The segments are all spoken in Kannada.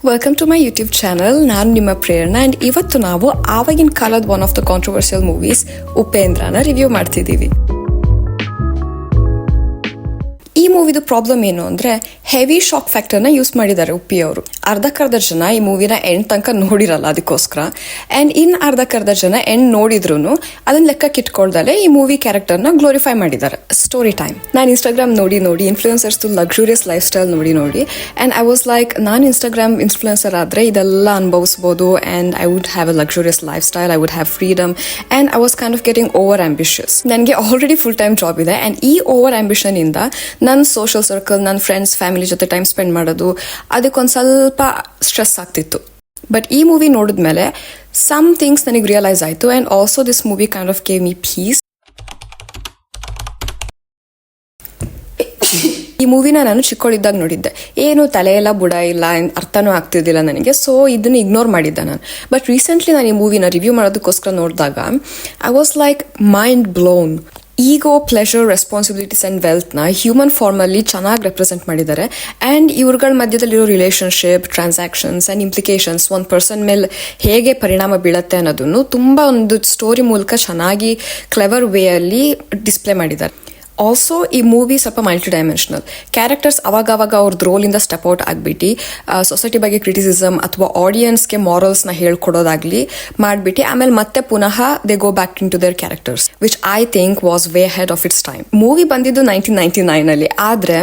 Welcome to my YouTube channel. ನಾನು ನಿಮ್ಮ ಪ್ರೇರಣಾ ಆ್ಯಂಡ್ ಇವತ್ತು ನಾವು ಆವಾಗಿನ ಕಾಲದ one of the controversial movies ಉಪೇಂದ್ರನ ರಿವ್ಯೂ ಮಾಡ್ತಿದ್ದೀವಿ. ಈ ಮೂವಿದು ಪ್ರಾಬ್ಲಮ್ ಏನು ಅಂದರೆ ಹೆವಿ ಶಾಕ್ ಫ್ಯಾಕ್ಟರ್ನ ಯೂಸ್ ಮಾಡಿದ್ದಾರೆ ಉಪ್ಪಿ ಅವರು. ಅರ್ಧಕ್ಕರ್ಧ ಜನ ಈ ಮೂವಿನ ಎಂಡ್ ತನಕ ನೋಡಿರಲ್ಲ ಅದಕ್ಕೋಸ್ಕರ, ಆ್ಯಂಡ್ ಅರ್ಧಕ್ಕರ್ಧ ಜನ ಎಂಡ್ ನೋಡಿದ್ರು ಅದನ್ನ ಲೆಕ್ಕಕ್ಕೆ ಇಟ್ಕೊಳ್ದಲ್ಲೇ ಈ ಮೂವಿ ಕ್ಯಾರೆಕ್ಟರ್ನ ಗ್ಲೋರಿಫೈ ಮಾಡಿದ್ದಾರೆ. Story time. ನಾನು ಇನ್ಸ್ಟಾಗ್ರಾಮ್ ನೋಡಿ ಇನ್ಫ್ಲೂಯೆನ್ಸರ್ಸ್ದು ಲಕ್ಸುರಿಯಸ್ ಲೈಫ್ ಸ್ಟೈಲ್ ನೋಡಿ ಆ್ಯಂಡ್ ಐ ವಾಸ್ ಲೈಕ್, ನಾನು ಇನ್ಸ್ಟಾಗ್ರಾಮ್ ಇನ್ಫ್ಲೂಯೆನ್ಸರ್ ಆದರೆ ಇದೆಲ್ಲ ಅನುಭವಿಸ್ಬೋದು and I would have a luxurious life style, I would have freedom and I was kind of getting over ambitious. ನನಗೆ ಆಲ್ರೆಡಿ ಫುಲ್ ಟೈಮ್ ಜಾಬ್ ಇದೆ ಆ್ಯಂಡ್ ಈ ಓವರ್ ಆಂಬಿಷನ್ ಇಂದ ನನ್ನ ಸೋಷಿಯಲ್ ಸರ್ಕಲ್, ನನ್ನ ಫ್ರೆಂಡ್ಸ್, ಫ್ಯಾಮಿಲಿ ಜೊತೆ ಟೈಮ್ ಸ್ಪೆಂಡ್ ಮಾಡೋದು ಅದಕ್ಕೊಂದು ಸ್ವಲ್ಪ ಸ್ಟ್ರೆಸ್ ಆಗ್ತಿತ್ತು. ಬಟ್ ಈ ಮೂವಿ ನೋಡಿದ್ಮೇಲೆ ಸಮ್ ಥಿಂಗ್ಸ್ ನನಗೆ ರಿಯಲೈಸ್ ಆಯಿತು and also this movie kind of gave me peace. ಈ ಮೂವಿನ ನಾನು ಚಿಕ್ಕವಳಿದ್ದಾಗ ನೋಡಿದ್ದೆ. ಏನು ತಲೆ ಎಲ್ಲ ಬುಡ ಇಲ್ಲ, ಅರ್ಥನೂ ಆಗ್ತಿದ್ದಿಲ್ಲ ನನಗೆ, ಸೊ ಇದನ್ನು ಇಗ್ನೋರ್ ಮಾಡಿದ್ದೆ ನಾನು. ಬಟ್ ರೀಸೆಂಟ್ಲಿ ನಾನು ಈ ಮೂವಿನ ರಿವ್ಯೂ ಮಾಡೋದಕ್ಕೋಸ್ಕರ ನೋಡಿದಾಗ I was like mind blown. Ego, pleasure, responsibilities and ವೆಲ್ತ್ನ ಹ್ಯೂಮನ್ ಫಾರ್ಮಲ್ಲಿ ಚೆನ್ನಾಗಿ ರೆಪ್ರೆಸೆಂಟ್ ಮಾಡಿದ್ದಾರೆ. ಆ್ಯಂಡ್ ಇವ್ರಗಳ ಮಧ್ಯದಲ್ಲಿರೋ ರಿಲೇಷನ್ಶಿಪ್, ಟ್ರಾನ್ಸಾಕ್ಷನ್ಸ್ ಆ್ಯಂಡ್ ಇಂಪ್ಲಿಕೇಶನ್ಸ್ ಒಂದು ಪರ್ಸನ್ ಮೇಲೆ ಹೇಗೆ ಪರಿಣಾಮ ಬೀಳುತ್ತೆ ಅನ್ನೋದನ್ನು ತುಂಬ ಒಂದು ಸ್ಟೋರಿ ಮೂಲಕ ಚೆನ್ನಾಗಿ ಕ್ಲೆವರ್ ವೇಯಲ್ಲಿ ಡಿಸ್ಪ್ಲೇ ಮಾಡಿದ್ದಾರೆ. ಆಲ್ಸೋ ಈ ಮೂವಿ ಸ್ವಲ್ಪ ಮಲ್ಟಿ ಡೈಮೆನ್ಷನಲ್. ಕ್ಯಾರೆಕ್ಟರ್ಸ್ ಅವಾಗವಾಗ ಅವ್ರದ್ದು ರೋಲಿಂದ ಸ್ಟೆಪ್ ಔಟ್ ಆಗಿಬಿಟ್ಟು ಸೊಸೈಟಿ ಬಗ್ಗೆ ಕ್ರಿಟಿಸಿಸಮ್ ಅಥವಾ ಆಡಿಯನ್ಸ್ಗೆ ಮಾರಲ್ಸ್ನ ಹೇಳ್ಕೊಡೋದಾಗ್ಲಿ ಮಾಡಿಬಿಟ್ಟು ಆಮೇಲೆ ಮತ್ತೆ ಪುನಃ they go back into their characters, which I think was way ahead of its time. Movie ಬಂದಿದ್ದು 1999 ಆದರೆ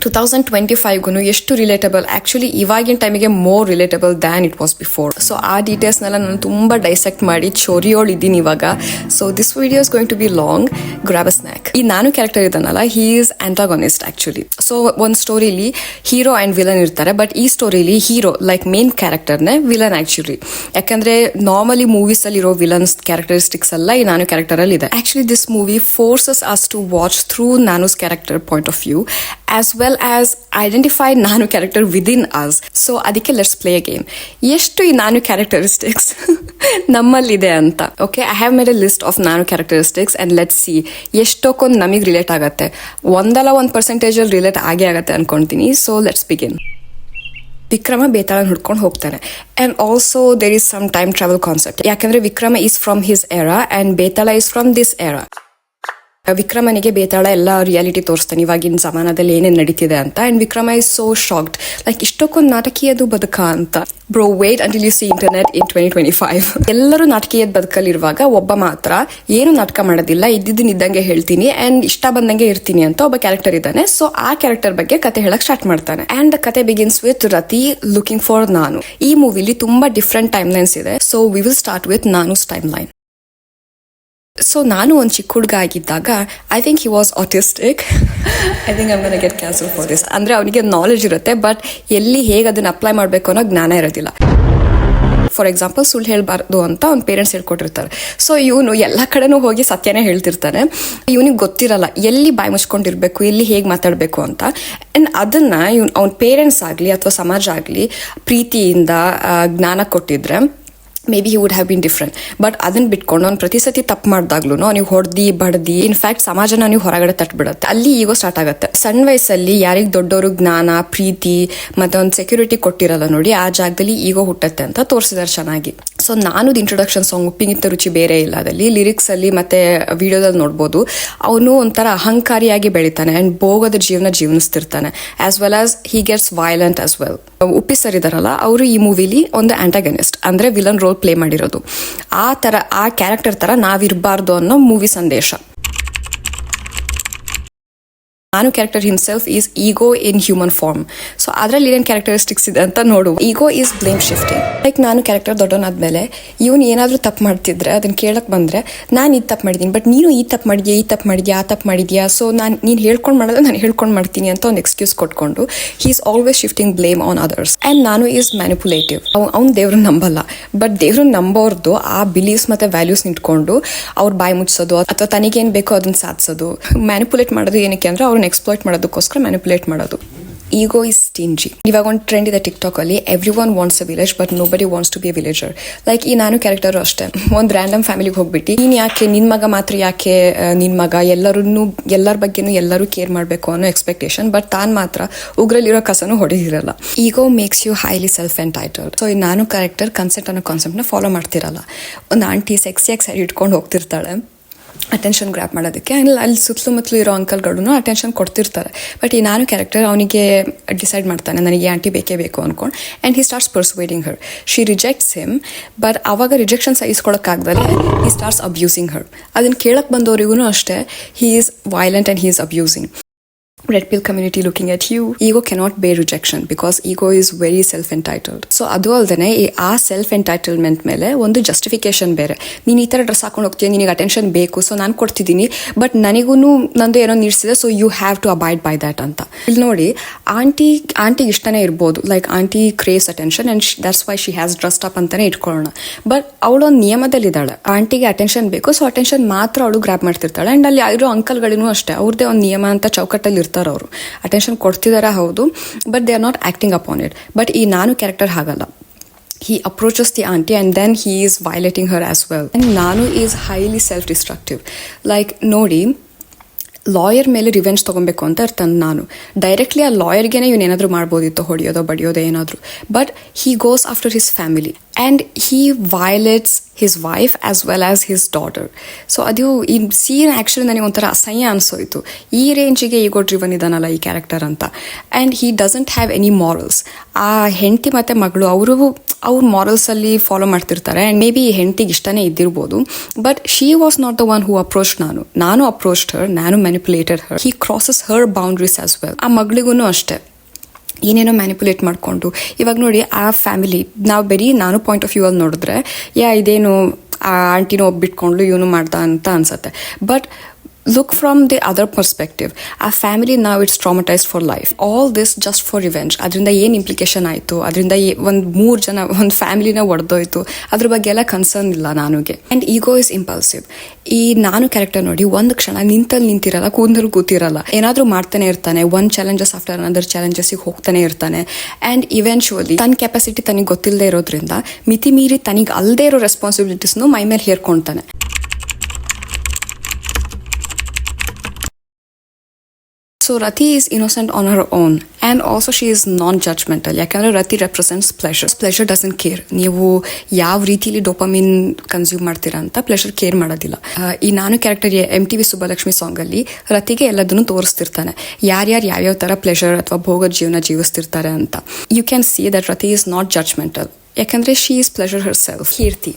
2025 ಎಷ್ಟು ರಿಲೇಟಬಲ್, ಆ್ಯಕ್ಚುಲಿ ಇವಾಗಿನ ಟೈಮಿಗೆ more relatable than it was before. So ಆ ಡೀಟೇಲ್ಸ್ನೆಲ್ಲ ನಾನು ತುಂಬ ಡೈಸೆಕ್ಟ್ ಮಾಡಿ ಚೋರಿಯೋಳಿದ್ದೀನಿ ಇವಾಗ. So this video is going to be long. Grab a snack. ಈ ನಾನು ಕ್ಯಾರೆಕ್ಟರ್ ಇದ್ದಾನಲ್ಲ, he is antagonist actually. So ಒಂದು ಸ್ಟೋರಿಲಿ ಹೀರೋ ಆ್ಯಂಡ್ ವಿಲನ್ ಇರ್ತಾರೆ, ಬಟ್ ಈ ಸ್ಟೋರಿಲಿ ಹೀರೋ ಲೈಕ್ ಮೇನ್ ಕ್ಯಾರೆಕ್ಟರ್ನೇ ವಿಲನ್ ಆ್ಯಕ್ಚುಲಿ. ಯಾಕಂದರೆ ನಾರ್ಮಲಿ ಮೂವೀಸಲ್ಲಿರೋ ವಿಲನ್ಸ್ ಕ್ಯಾರೆಕ್ಟರಿಸ್ಟಿಕ್ಸ್ ಎಲ್ಲ ಈ ನಾನು ಕ್ಯಾರೆಕ್ಟರಲ್ಲಿ ಇದೆ. Actually this movie forces us to watch through Naanu's character point of view as well as identify Naanu character within us. So ಅದಕ್ಕೆ ಲೆಟ್ಸ್ ಪ್ಲೇ ಅ ಗೇಮ್. ಎಷ್ಟು ಈ ನಾನು ಕ್ಯಾರೆಕ್ಟರಿಸ್ಟಿಕ್ಸ್ ನಮ್ಮಲ್ಲಿದೆ ಅಂತ. Okay, I have made A list of ನಾನು ಕ್ಯಾರೆಕ್ಟರಿಸ್ಟಿಕ್ಸ್ ಆ್ಯಂಡ್ ಲೆಟ್ಸ್ ಸಿ ಎಷ್ಟೊಂದು ನಮಗೆ ರಿಲೇಟ್ ಆಗುತ್ತೆ. ಒಂದಲ್ಲ 1% ರಿಲೇಟ್ ಆಗೇ ಆಗುತ್ತೆ ಅನ್ಕೊಳ್ತೀನಿ. So let's begin. ವಿಕ್ರಮ ಬೇತಾಳನ ಹುಡ್ಕೊಂಡು ಹೋಗ್ತಾನೆ and also there is some time travel concept. ಯಾಕಂದರೆ Vikram is from his era and Betal is from this era. ವಿಕ್ರಮನಿಗೆ ಬೇತಾಳ ಎಲ್ಲ ರಿಯಾಲಿಟಿ ತೋರಿಸ್ತಾನೆ, ಇವಾಗಿನ ಜಮಾನದಲ್ಲಿ ಏನೇನು ನಡೀತಿದೆ ಅಂತ. And Vikram is so shocked, like ಇಷ್ಟಕ್ಕೊಂದು ನಾಟಕೀಯದು ಬದುಕ ಅಂತ. Bro wait until you see internet in 2025. ಎಲ್ಲರೂ ನಾಟಕೀಯದ ಬದುಕಲ್ಲಿರುವಾಗ ಒಬ್ಬ ಮಾತ್ರ ಏನು ನಾಟಕ ಮಾಡೋದಿಲ್ಲ, ಇದ್ದಂಗೆ ಹೇಳ್ತೀನಿ ಆ್ಯಂಡ್ ಇಷ್ಟ ಬಂದಂಗೆ ಇರ್ತೀನಿ ಅಂತ ಒಬ್ಬ ಕ್ಯಾರೆಕ್ಟರ್ ಇದ್ದಾನೆ. ಸೊ ಆ ಕ್ಯಾರೆಕ್ಟರ್ ಬಗ್ಗೆ ಕತೆ ಹೇಳಕ್ ಸ್ಟಾರ್ಟ್ ಮಾಡ್ತಾನೆ. ಆ್ಯಂಡ್ ದ ಕತೆ begins with Rati looking for Nanu. ಈ ಮೂವಿಲಿ ತುಂಬಾ ಡಿಫ್ರೆಂಟ್ ಟೈಮ್ ಲೈನ್ಸ್ ಇದೆ. So we will start with Nanu's timeline. So Nanu ಒಂದು ಚಿಕ್ಕ ಹುಡುಗ ಆಗಿದ್ದಾಗ I think he was autistic. I think I'm gonna get cancel for this. ಅಂದರೆ ಅವನಿಗೆ ನಾಲೆಜ್ ಇರುತ್ತೆ, ಬಟ್ ಎಲ್ಲಿ ಹೇಗೆ ಅದನ್ನು ಅಪ್ಲೈ ಮಾಡಬೇಕು ಅನ್ನೋ ಜ್ಞಾನ ಇರೋದಿಲ್ಲ. ಫಾರ್ ಎಕ್ಸಾಂಪಲ್, ಸುಳ್ಳು ಹೇಳಬಾರ್ದು ಅಂತ ಅವ್ನ ಪೇರೆಂಟ್ಸ್ ಹೇಳ್ಕೊಟ್ಟಿರ್ತಾರೆ. ಸೊ ಇವನು ಎಲ್ಲ ಕಡೆನೂ ಹೋಗಿ ಸತ್ಯನೇ ಹೇಳ್ತಿರ್ತಾನೆ. ಇವನಿಗೆ ಗೊತ್ತಿರಲ್ಲ ಎಲ್ಲಿ ಬಾಯಿ ಮುಚ್ಕೊಂಡಿರ್ಬೇಕು, ಎಲ್ಲಿ ಹೇಗೆ ಮಾತಾಡಬೇಕು ಅಂತ. ಆ್ಯಂಡ್ ಅದನ್ನು ಅವ್ನ ಪೇರೆಂಟ್ಸ್ ಆಗಲಿ ಅಥವಾ ಸಮಾಜ ಆಗಲಿ ಪ್ರೀತಿಯಿಂದ ಜ್ಞಾನ ಕೊಟ್ಟಿದ್ರೆ may be he would have been different. But ಅದನ್ನ ಬಿಟ್ಕೊಂಡು ಅವ್ನು ಪ್ರತಿ ಸತಿ ತಪ್ಪು ಮಾಡಿದಾಗ್ಲೂ ನೀವು ಹೊಡೆದಿ ಬಡ್ದಿ ಇನ್ಫ್ಯಾಕ್ಟ್ ಸಮಾಜನ ನೀವು ಹೊರಗಡೆ ತಟ್ಬಿಡುತ್ತೆ. ಅಲ್ಲಿ ಈಗೋ ಸ್ಟಾರ್ಟ್ ಆಗುತ್ತೆ. ಸಣ್ಣ ವಯಸ್ಸಲ್ಲಿ ಯಾರಿಗೆ ದೊಡ್ಡವರು ಜ್ಞಾನ, ಪ್ರೀತಿ ಮತ್ತೆ ಒಂದು ಸೆಕ್ಯೂರಿಟಿ ಕೊಟ್ಟಿರಲ್ಲ ನೋಡಿ, ಆ ಜಾಗದಲ್ಲಿ ಈಗೋ ಹುಟ್ಟತ್ತೆ ಅಂತ ತೋರಿಸಿದಾರೆ ಚೆನ್ನಾಗಿ. ಸೊ ನಾನು ಇಂಟ್ರೊಡಕ್ಷನ್ ಸಾಂಗ್ ಉಪ್ಪಿಗಿಂತ ರುಚಿ ಬೇರೆ ಇಲ್ಲ ಅದಲ್ಲಿ ಲಿರಿಕ್ಸ್ ಅಲ್ಲಿ ಮತ್ತೆ ವಿಡಿಯೋದಲ್ಲಿ ನೋಡ್ಬೋದು. ಅವನು ಒಂಥರ ಅಹಂಕಾರಿಯಾಗಿ ಬೆಳಿತಾನೆ ಆ್ಯಂಡ್ ಭೋಗದ ಜೀವನಿಸ್ತಿರ್ತಾನೆ. As well as he gets violent as well. Uppi sir ಇದಾರಲ್ಲ, ಅವರು ಈ ಮೂವಿಲಿ ಒಂದು ಆಂಟಾಗನಿಸ್ಟ್ ಅಂದ್ರೆ ವಿಲನ್ ರೋಲ್ ಪ್ಲೇ ಮಾಡಿರೋದು. ಆ ಕ್ಯಾರೆಕ್ಟರ್ ತರ ನಾವಿರಬಾರ್ದು ಅನ್ನೋ ಮೂವಿ ಸಂದೇಶ. ನಾನು character himself is ego in human form. So ಅದರಲ್ಲಿ ಏನೇನು ಕ್ಯಾರೆಕ್ಟರಿಸ್ಟಿಕ್ಸ್ ಇದೆ ಅಂತ ನೋಡು. Ego is blame shifting. Like ನಾನು ಕ್ಯಾರೆಕ್ಟರ್ ದೊಡ್ಡವನಾದ್ಮೇಲೆ ಇವನು ಏನಾದರೂ ತಪ್ಪು ಮಾಡ್ತಿದ್ರೆ ಅದನ್ನ ಕೇಳಕ್ಕೆ ಬಂದರೆ ನಾನು ಇದು ತಪ್ಪು ಮಾಡಿದ್ದೀನಿ, ಬಟ್ ನೀನು ಈ ತಪ್ಪು ಮಾಡಿದ್ಯಾ ಆ ತಪ್ಪು ಮಾಡಿದ್ಯಾ, ಸೊ ನೀನು ಹೇಳ್ಕೊಂಡು ಮಾಡೋದು ನಾನು ಹೇಳ್ಕೊಂಡು ಮಾಡ್ತೀನಿ ಅಂತ ಒಂದು ಎಕ್ಸ್ಕ್ಯೂಸ್ ಕೊಟ್ಕೊಂಡು he is always shifting blame on others. And ನಾನು ಈಸ್ ಮ್ಯಾನಿಪುಲೇಟಿವ್. ಅವ್ನು ದೇವ್ರನ್ನ ನಂಬಲ್ಲ, ಬಟ್ ದೇವ್ರನ್ನ ನಂಬೋರ್ದು ಆ ಬಿಲೀವ್ಸ್ ಮತ್ತು ವ್ಯಾಲ್ಯೂಸ್ ನಿಂತ್ಕೊಂಡು ಅವ್ರ ಬಾಯಿ ಮುಚ್ಚೋದು ಅಥವಾ ತನಗೇನು ಬೇಕೋ ಅದನ್ನ ಸಾಧಿಸೋದು. ಮ್ಯಾನಿಪುಲೇಟ್ ಮಾಡೋದು ಏನಕ್ಕೆ ಅಂದರೆ ಅವ್ರನ್ನ ಎಕ್ಸ್ಪ್ಲಾಯ್ಟ್ ಮಾಡೋದಕ್ಕೋಸ್ಕರ ಮ್ಯಾನಿಪುಲೇಟ್ ಮಾಡೋದು. Ego is stingy. ಇವಾಗ ಒಂದು ಟ್ರೆಂಡ್ ಇದೆ ಟಿಕ್ಟಾಕ್ ಅಲ್ಲಿ, everyone wants a village but nobody wants to be a villager. Like ಈ ನಾನು ಕ್ಯಾರೆಕ್ಟರ್ ಅಷ್ಟೇ, ಒಂದು ರ್ಯಾಂಡಮ್ ಫ್ಯಾಮಿಲಿಗೆ ಹೋಗ್ಬಿಟ್ಟು ನೀನ್ ಯಾಕೆ ನಿನ್ ಮಗ ಮಾತ್ರ ಯಾಕೆ ನಿನ್ ಮಗ ಎಲ್ಲರ ಬಗ್ಗೆನೂ ಎಲ್ಲರೂ ಕೇರ್ ಮಾಡಬೇಕು ಅನ್ನೋ ಎಕ್ಸ್ಪೆಕ್ಟೇಷನ್, ಬಟ್ ತಾನು ಮಾತ್ರ ಉಗ್ರಲ್ಲಿರೋ ಕಸನು ಹೊಡೆದಿರಲ್ಲ. Ego makes you highly self entitled. So ಈ ನಾನು ಕ್ಯಾರೆಕ್ಟರ್ ಕನ್ಸೆಂಟ್ ಅನ್ನೋ ಕಾನ್ಸೆಪ್ಟ್ನ ಫಾಲೋ ಮಾಡ್ತಿರಲ್ಲ. ಒಂದು ಆಂಟಿ ಸೆಕ್ಸಿಯಾಗಿ ಸ್ಯಾರಿ ಇಟ್ಕೊಂಡು ಹೋಗ್ತಿರ್ತಾಳೆ ಅಟೆನ್ಷನ್ ಗ್ರ್ಯಾಪ್ ಮಾಡೋದಕ್ಕೆ, ಅಲ್ಲಿ ಸುತ್ತಲೂ ಇರೋ ಅಂಕಲ್ಗಳು ಅಟೆನ್ಷನ್ ಕೊಡ್ತಿರ್ತಾರೆ. ಬಟ್ ಈ ನಾನು ಕ್ಯಾರೆಕ್ಟರ್ ಅವನಿಗೆ ಡಿಸೈಡ್ ಮಾಡ್ತಾನೆ ನನಗೆ ಆಂಟಿ ಬೇಕೇ ಬೇಕು ಅಂದ್ಕೊಂಡು, and he starts persuading her. She rejects him, but ಅವಾಗ ರಿಜೆಕ್ಷನ್ ಸಹಿಸ್ಕೊಳಕ್ಕಾಗ್ದಲೆ ಹಿ ಸ್ಟಾರ್ಟ್ಸ್ ಅಬ್ಯೂಸಿಂಗ್ ಹರ್. ಅದನ್ನು ಕೇಳಕ್ಕೆ ಬಂದವರಿಗೂ ಅಷ್ಟೇ, he is violent and he is abusing. Red pill community looking at you. Ego cannot bear rejection because ego is very self-entitled. So ಅದು ಅಲ್ದೇನೆ ಆ ಸೆಲ್ಫ್ ಎಂಟೈಟಲ್ಮೆಂಟ್ ಮೇಲೆ ಒಂದು ಜಸ್ಟಿಫಿಕೇಶನ್ ಬೇರೆ. ನೀನು ಈ ಥರ ಡ್ರೆಸ್ ಹಾಕೊಂಡು ಹೋಗ್ತೀಯ, ನಿನಗೆ ಅಟೆನ್ಷನ್ ಬೇಕು, ಸೊ ನಾನು ಕೊಡ್ತಿದ್ದೀನಿ, ಬಟ್ ನನಗೂ ನಂದು ಏನೋ ನೀಡ್ಸಿದೆ, so you have to abide by that ಅಂತ. ಇಲ್ಲಿ ನೋಡಿ, ಆಂಟಿಗೆ ಇಷ್ಟನೇ ಇರ್ಬೋದು, like aunty craves attention and that's why she has dressed up ಅಂತಾನೆ ಇಟ್ಕೊಳ್ಳೋಣ. ಬಟ್ ಅವಳೊಂದು ನಿಯಮದಲ್ಲಿದ್ದಾಳೆ, ಆಂಟಿಗೆ ಅಟೆನ್ಷನ್ ಬೇಕು, ಸೊ ಅಟೆನ್ಷನ್ ಮಾತ್ರ ಅವಳು ಗ್ರ್ಯಾಪ್ ಮಾಡ್ತಿರ್ತಾಳೆ. ಆ್ಯಂಡ್ ಅಲ್ಲಿ ಇರೋ ಅಂಕಲ್ಗಳಿಗೂ ಅಷ್ಟೇ, ಅವ್ರದ್ದೇ ಒಂದು ನಿಯಮ ಅಂತ ಚೌಕಟ್ಟಲ್ಲಿ ಇರ್ತಾರೆ. ಅವರು ಅಟೆನ್ಷನ್ ಕೊಡ್ತಿದಾರ ಹೌದು, but they are not acting upon it. But ಈ ನಾನು ಕ್ಯಾರೆಕ್ಟರ್ ಹಾಗಲ್ಲ. He approaches the auntie and then he is violating her as well. And Nanu is highly self-destructive. Like, ನೋಡಿ, ಲಾಯರ್ ಮೇಲೆ ರಿವೆಂಜ್ ತೊಗೊಬೇಕು ಅಂತ ಇರ್ತಾನೆ ನಾನು. ಡೈರೆಕ್ಟ್ಲಿ ಆ ಲಾಯರ್ಗೆ ಇವನೇನಾದರೂ ಮಾಡ್ಬೋದಿತ್ತು, ಹೊಡೆಯೋದೋ ಬಡಿಯೋದೋ ಏನಾದರೂ. But he goes after his family and he violates his wife as well as his daughter. So ಅದು ಈ ಸೀನ್ ಆ್ಯಕ್ಚುಲಿ ನನಗೆ ಒಂಥರ ಅಸಹ್ಯ ಅನಿಸೋಯ್ತು. ಈ ರೇಂಜಿಗೆ ಈಗೋ ಡ್ರಿವನ್ ಇದಾನಲ್ಲ ಈ ಕ್ಯಾರೆಕ್ಟರ್ ಅಂತ. And he doesn't have any morals. ಆ ಹೆಂಡತಿ ಮತ್ತು ಮಗಳು ಅವ್ರ ಮಾರಲ್ಸಲ್ಲಿ ಫಾಲೋ ಮಾಡ್ತಿರ್ತಾರೆ. ಆ್ಯಂಡ್ ಮೇ ಬಿ ಈ ಹೆಂಡತಿಗೆ ಇಷ್ಟನೇ ಇದ್ದಿರ್ಬೋದು, but she was not the one who approach Nanu approached her, Nanu manipulated her. He crosses her boundaries as well. ಆ ಮಗಳಿಗೂ ಅಷ್ಟೇ ಏನೇನೋ ಮ್ಯಾನಿಪುಲೇಟ್ ಮಾಡಿಕೊಂಡು, ಇವಾಗ ನೋಡಿ ಆ ಫ್ಯಾಮಿಲಿ ನಾವು ಬರೀ ನಾನು ಪಾಯಿಂಟ್ ಆಫ್ ವ್ಯೂ ಅಲ್ಲಿ ನೋಡಿದ್ರೆ ಇದೇನು ಆ ಆಂಟಿನೂ ಒಬ್ಬಿಟ್ಕೊಂಡು ಇವನು ಮಾಡ್ದ ಅಂತ ಅನ್ಸುತ್ತೆ. But look from the other perspective. Our family now it's traumatized for life. All this just for revenge. ಅದರಿಂದ ಏನು ಇಂಪ್ಲಿಕೇಶನ್ ಆಯಿತು, ಅದರಿಂದ ಒಂದು 3 ಜನ ಒಂದು ಫ್ಯಾಮಿಲಿನ ಒಡೆದೋಯ್ತು, ಅದ್ರ ಬಗ್ಗೆ ಎಲ್ಲ ಕನ್ಸರ್ನ್ ಇಲ್ಲ ನನಗೆ. And ego is impulsive. ಈ ನಾನು ಕ್ಯಾರೆಕ್ಟರ್ ನೋಡಿ, ಒಂದು ಕ್ಷಣ ನಿಂತಿರಲ್ಲ, ಕೂತಿರಲ್ಲ, ಏನಾದರೂ ಮಾಡ್ತಾನೆ ಇರ್ತಾನೆ. ಒನ್ ಚಾಲೆಂಜಸ್ ಆಫ್ಟರ್ ಅನದರ್ ಚಾಲೆಂಜಸ್ಸಿಗೆ ಹೋಗ್ತಾನೆ ಇರ್ತಾನೆ. ಆ್ಯಂಡ್ ಇವೆನ್ಚುವಲಿ ತನ್ನ ಕೆಪಾಸಿಟಿ ತನಗೆ ಗೊತ್ತಿಲ್ಲದೆ ಇರೋದ್ರಿಂದ ಮಿತಿ ಮೀರಿ ತನಗೆ ಅಲ್ಲದೆ ಇರೋ ರೆಸ್ಪಾನ್ಸಿಬಿಲಿಟೀಸ್ನು ಮೈ ಮೇಲೆ ಹೇರ್ಕೊಳ್ತಾನೆ. So Rati is innocent on her own and also she is non-judgmental. ಯಾಕಂದರೆ Rati represents pleasure. Pleasure doesn't care. ನೀವು ಯಾವ ರೀತಿಲಿ ಡೋಪಮಿನ್ ಕನ್ಸ್ಯೂಮ್ ಮಾಡ್ತೀರಾ ಅಂತ ಪ್ಲೆಷರ್ ಕೇರ್ ಮಾಡೋದಿಲ್ಲ. ಈ ನಾನು ಕ್ಯಾರೆಕ್ಟರ್ MTV ಸುಬ್ಬಲಕ್ಷ್ಮಿ ಸಾಂಗಲ್ಲಿ ರತಿಗೆ ಎಲ್ಲದನ್ನು ತೋರಿಸ್ತಿರ್ತಾನೆ, ಯಾವ್ಯಾವ ಥರ ಪ್ಲೆಷರ್ ಅಥವಾ ಭೋಗದ ಜೀವನ ಜೀವಿಸ್ತಿರ್ತಾರೆ ಅಂತ. You can see that Rati is not judgmental. ಯಾಕಂದರೆ she is pleasure herself. Keerthi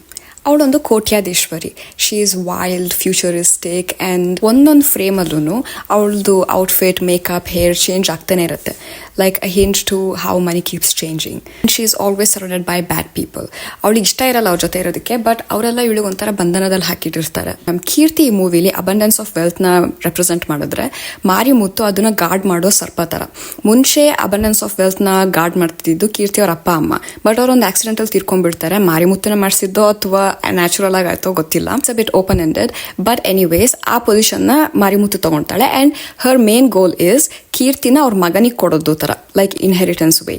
ಅವಳೊಂದು ಕೋಟ್ಯಾಧೀಶ್ವರಿ. She is wild, futuristic, and ಒಂದೊಂದು ಫ್ರೇಮಲ್ಲೂ ಅವಳದು ಔಟ್ಫಿಟ್, ಮೇಕಪ್, ಹೇರ್ ಚೇಂಜ್ ಆಗ್ತಾನೆ ಇರುತ್ತೆ. Like a hint to how money keeps changing. She is always surrounded by bad people. ಅವಳಿಗೆ ಇಷ್ಟ ಇರಲ್ಲ ಅವ್ರ ಜೊತೆ ಇರೋದಕ್ಕೆ, ಬಟ್ ಅವರೆಲ್ಲ ಇವಳಿಗೆ ಒಂಥರ ಬಂಧನದಲ್ಲಿ ಹಾಕಿಟ್ಟಿರ್ತಾರೆ. ನಮ್ಮ ಕೀರ್ತಿ ಈ ಮೂವಿಲಿ ಅಬಂಡೆನ್ಸ್ ಆಫ್ ವೆಲ್ತ್ನ ರೆಪ್ರೆಸೆಂಟ್ ಮಾಡಿದ್ರೆ, ಮಾರಿಮುತ್ತು ಅದನ್ನ ಗಾರ್ಡ್ ಮಾಡೋ ಸರ್ಪ ಥರ. ಮುಂಚೆ ಅಬಂಡೆನ್ಸ್ ಆಫ್ ವೆಲ್ತ್ನ ಗಾರ್ಡ್ ಮಾಡ್ತಿದ್ದು ಕೀರ್ತಿ ಅವ್ರ ಅಪ್ಪ ಅಮ್ಮ, ಬಟ್ ಅವ್ರೊಂದು ಆಕ್ಸಿಡೆಂಟಲ್ಲಿ ತೀರ್ಕೊಂಡ್ಬಿಡ್ತಾರೆ. ಮಾರಿಮುತ್ತನ ಮಾಡಿಸಿದ್ದೋ ಅಥವಾ ನ್ಯಾಚುರಲ್ ಆಗಿ ಆಯ್ತೋ ಗೊತ್ತಿಲ್ಲ. It's a bit open ended, but anyways ಆ ಪೊಸಿಷನ್ನ ಮಾರಿಮುತ್ತು ತಗೊಳ್ತಾಳೆ. And her main goal is ಕೀರ್ತಿನ ಅವ್ರ ಮಗನಿಗೆ ಕೊಡೋದು ಥರ, ಲೈಕ್ ಇನ್ಹೆರಿಟೆನ್ಸ್ ವೇ.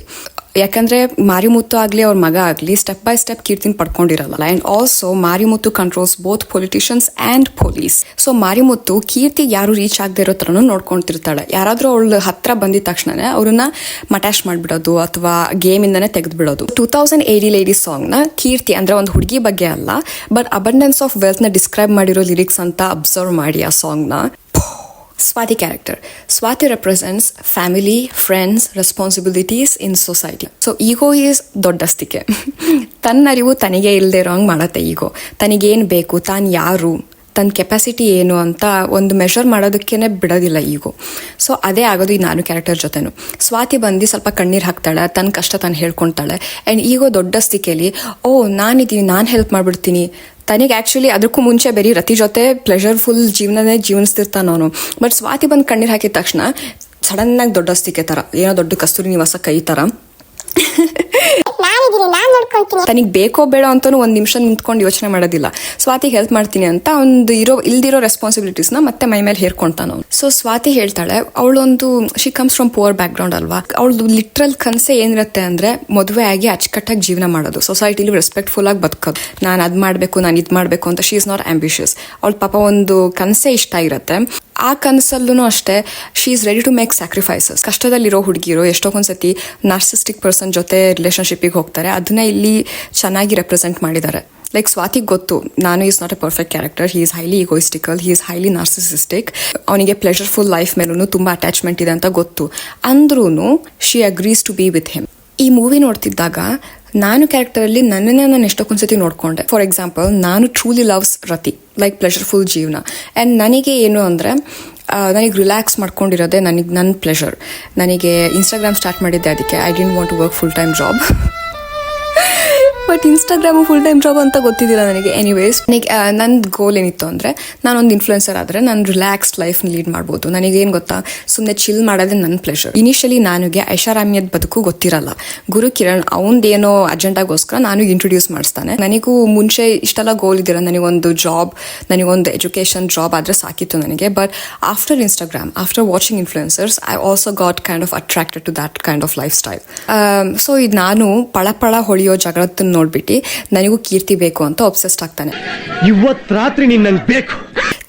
ಯಾಕಂದ್ರೆ ಮಾರಿಮುತ್ತು ಆಗಲಿ ಅವ್ರ ಮಗ ಆಗಲಿ ಸ್ಟೆಪ್ ಬೈ ಸ್ಟೆಪ್ ಕೀರ್ತಿನ ಪಡ್ಕೊಂಡಿರಲ್ಲ. And also Marimuthu controls both politicians and police. So Marimuthu Keerthi ಯಾರು ರೀಚ್ ಆಗದೆ ಇರೋ ಥರನೂ ನೋಡ್ಕೊಳ್ತಿರ್ತಾಳೆ. ಯಾರಾದರೂ ಅವಳ ಹತ್ರ ಬಂದಿದ ತಕ್ಷಣನೇ ಅವ್ರನ್ನ ಮಟ್ಯಾಶ್ ಮಾಡಿಬಿಡೋದು ಅಥವಾ ಗೇಮಿಂದನೇ ತೆಗೆದುಬಿಡೋದು. 2080 ಲೇಡೀಸ್ ಸಾಂಗ್ನ ಕೀರ್ತಿ ಅಂದರೆ ಒಂದು ಹುಡುಗಿ ಬಗ್ಗೆ ಅಲ್ಲ, ಬಟ್ ಅಬಂಡೆನ್ಸ್ ಆಫ್ ವೆಲ್ತ್ನ ಡಿಸ್ಕ್ರೈಬ್ ಮಾಡಿರೋ ಲಿರಿಕ್ಸ್ ಅಂತ ಅಬ್ಸರ್ವ್ ಮಾಡಿ ಆ ಸಾಂಗ್ನ. Swati character. Swati represents family, friends, responsibilities in society. So ego is ದೊಡ್ಡಸ್ತಿಕೆ. ತನ್ನ ಅರಿವು ತನಗೆ ಇಲ್ಲದೆ ಇರೋ ಹಂಗೆ ಮಾಡತ್ತೆ ಈಗೋ. ತನಗೇನು ಬೇಕು, ತಾನು ಯಾರು, ತನ್ನ ಕೆಪಾಸಿಟಿ ಏನು ಅಂತ ಒಂದು ಮೆಷರ್ ಮಾಡೋದಕ್ಕೇ ಬಿಡೋದಿಲ್ಲ ಈಗೋ. ಸೊ ಅದೇ ಆಗೋದು ಈ ನಾನು ಕ್ಯಾರೆಕ್ಟರ್ ಜೊತೆನು. ಸ್ವಾತಿ ಬಂದು ಸ್ವಲ್ಪ ಕಣ್ಣೀರು ಹಾಕ್ತಾಳೆ, ತನ್ನ ಕಷ್ಟ ತಾನು ಹೇಳ್ಕೊಳ್ತಾಳೆ. ಆ್ಯಂಡ್ ಈಗೋ ದೊಡ್ಡಸ್ತಿಕೆಯಲ್ಲಿ ನಾನಿದ್ದೀನಿ, ನಾನು ಹೆಲ್ಪ್ ಮಾಡಿಬಿಡ್ತೀನಿ. ತನಗೆ ಆ್ಯಕ್ಚುಲಿ ಅದಕ್ಕೂ ಮುಂಚೆ ಬರೀ ರತಿ ಜೊತೆ ಪ್ಲೆಷರ್ಫುಲ್ ಜೀವನನೇ ಜೀವನಿಸ್ತಿರ್ತಾನೆ ಅವನು. ಬಟ್ ಸ್ವಾತಿ ಬಂದು ಕಣ್ಣೀರು ಹಾಕಿದ ತಕ್ಷಣ ಸಡನ್ನಾಗಿ ದೊಡ್ಡಸ್ತಿಕೆ ಥರ, ಏನೋ ದೊಡ್ಡ ಕಸ್ತೂರಿ ನಿವಾಸ ಕೈ ಥರ ನಾನಿದ್ದೀನಿ, ನಾನು ನೋಡ್ಕೊಳ್ತೀನಿ ತನಿಗೆ ಬೇಕೋ ಬೇಡ ಅಂತಾನು ಒಂದ್ ನಿಮಿಷ ನಿಂತ್ಕೊಂಡು ಯೋಚನೆ ಮಾಡೋದಿಲ್ಲ. ಸ್ವಾತಿಗೆ ಹೆಲ್ಪ್ ಮಾಡ್ತೀನಿ ಅಂತ ಒಂದು ಇಲ್ದಿರೋ ರೆಸ್ಪಾನ್ಸಿಬಿಲಿಟೀಸ್ನ ಮತ್ತೆ ಮೈ ಮೇಲೆ ಹೇರ್ಕೊಂತಾನ. ಸೊ ಸ್ವಾತಿ ಹೇಳ್ತಾಳೆ, ಅವಳೊಂದು she comes from poor background ಅಲ್ವಾ, ಅವಳದು ಲಿಟ್ರಲ್ ಕನ್ಸೆ ಏನಿರುತ್ತೆ ಅಂದ್ರೆ ಮದುವೆ ಆಗಿ ಅಚ್ಚುಕಟ್ಟಾಗಿ ಜೀವನ ಮಾಡೋದು, ಸೊಸೈಟಿಲಿ ರೆಸ್ಪೆಕ್ಟ್ಫುಲ್ ಆಗಿ ಬದುಕೋದು, ನಾನು ಅದ್ ಮಾಡ್ಬೇಕು ನಾನು ಇದ್ ಮಾಡ್ಬೇಕು ಅಂತ. She is not ambitious. ಅವಳ ಪಾಪ ಒಂದು ಕನ್ಸೆ ಇಷ್ಟ ಇರುತ್ತೆ. ಆ ಕನಸಲ್ಲೂ ಅಷ್ಟೇ she is ready to make sacrifices. ಕಷ್ಟದಲ್ಲಿರೋ ಹುಡುಗಿರು ಎಷ್ಟೊಂದ್ಸತಿ ನಾರ್ಸಿಸ್ಟಿಕ್ ಪರ್ಸನ್ ಜೊತೆ ರಿಲೇಶನ್ಶಿಪ್ಪಿಗೆ ಹೋಗ್ತಾರೆ. ಅದನ್ನ ಇಲ್ಲಿ ಚೆನ್ನಾಗಿ ರೆಪ್ರೆಸೆಂಟ್ ಮಾಡಿದ್ದಾರೆ. ಲೈಕ್ ಸ್ವಾತಿಗೆ ಗೊತ್ತು, Nanu is not a perfect character, he is highly egoistical, he is highly narcissistic, ಅವನಿಗೆ ಪ್ಲೆಷರ್ಫುಲ್ ಲೈಫ್ ಮೇಲೂ ತುಂಬಾ ಅಟ್ಯಾಚ್ಮೆಂಟ್ ಇದೆ ಅಂತ ಗೊತ್ತು. ಅಂದ್ರೂ she agrees to be with him. ಈ ಮೂವಿ ನೋಡ್ತಿದ್ದಾಗ ನಾನು ಕ್ಯಾರೆಕ್ಟರಲ್ಲಿ ನನ್ನನ್ನೇ ನಾನು ಎಷ್ಟೊಂದ್ಸತಿ ನೋಡ್ಕೊಂಡೆ. ಫಾರ್ ಎಕ್ಸಾಂಪಲ್, ನಾನು truly loves Rati, like pleasureful ಜೀವನ. ಆ್ಯಂಡ್ ನನಗೆ ಏನು ಅಂದರೆ ನನಗೆ ರಿಲ್ಯಾಕ್ಸ್ ಮಾಡ್ಕೊಂಡಿರೋದೆ ನನ್ನ ಪ್ಲೆಷರ್. ನನಗೆ ಇನ್ಸ್ಟಾಗ್ರಾಮ್ ಸ್ಟಾರ್ಟ್ ಮಾಡಿದ್ದೆ ಅದಕ್ಕೆ. I didn't want to work full time job. But Instagram full time job ಅಂತ ಗೊತ್ತಿದ್ದಿಲ್ಲ ನನಗೆ. ಎನಿವೇಸ್, ನನ್ನ ಗೋಲ್ ಏನಿತ್ತು ಅಂದರೆ ನಾನೊಂದು ಇನ್ಫ್ಲುಯೆನ್ಸರ್ ಆದರೆ ನಾನು ರಿಲ್ಯಾಕ್ಸ್ಡ್ ಲೈಫ್ನ ಲೀಡ್ ಮಾಡ್ಬೋದು. ನನಗೇನು ಗೊತ್ತಾ, ಸುಮ್ಮನೆ ಚಿಲ್ ಮಾಡೋದೇ ನನ್ನ ಪ್ಲೆಷರ್. ಇನಿಷಿಯಲಿ ನನಗೆ ಐಷಾರಾಮ್ಯದ ಬದುಕು ಗೊತ್ತಿರಲ್ಲ. ಗುರು ಕಿರಣ್ ಅವಂದೇನೋ ಅಜೆಂಡಾಗೋಸ್ಕರ ನಾನು ಇಂಟ್ರೊಡ್ಯೂಸ್ ಮಾಡಿಸ್ತಾನೆ. ನನಗೂ ಮುಂಚೆ ಇಷ್ಟೆಲ್ಲ ಗೋಲ್ ಇದ್ದಿಲ್ಲ. ನನಗೊಂದು ಜಾಬ್, ನನಗೊಂದು ಎಜುಕೇಷನ್ ಜಾಬ್ ಆದರೆ ಸಾಕಿತ್ತು ನನಗೆ. But after Instagram, after watching influencers, I also got kind of attracted to that kind of lifestyle. So ಇದು ನಾನು ಪಳ ಹೊಳೆಯೋ ಜಗತ್ತನ್ನು ನೋಡ್ಬಿಟ್ಟು ನನಗೂ ಕೀರ್ತಿ ಬೇಕು ಅಂತ ಒಬ್ಸೆಸ್ಟ್ ಆಗ್ತಾನೆ. ಇವತ್ತು ರಾತ್ರಿ ನಿನ್ನಂಗೆ ಬೇಕು.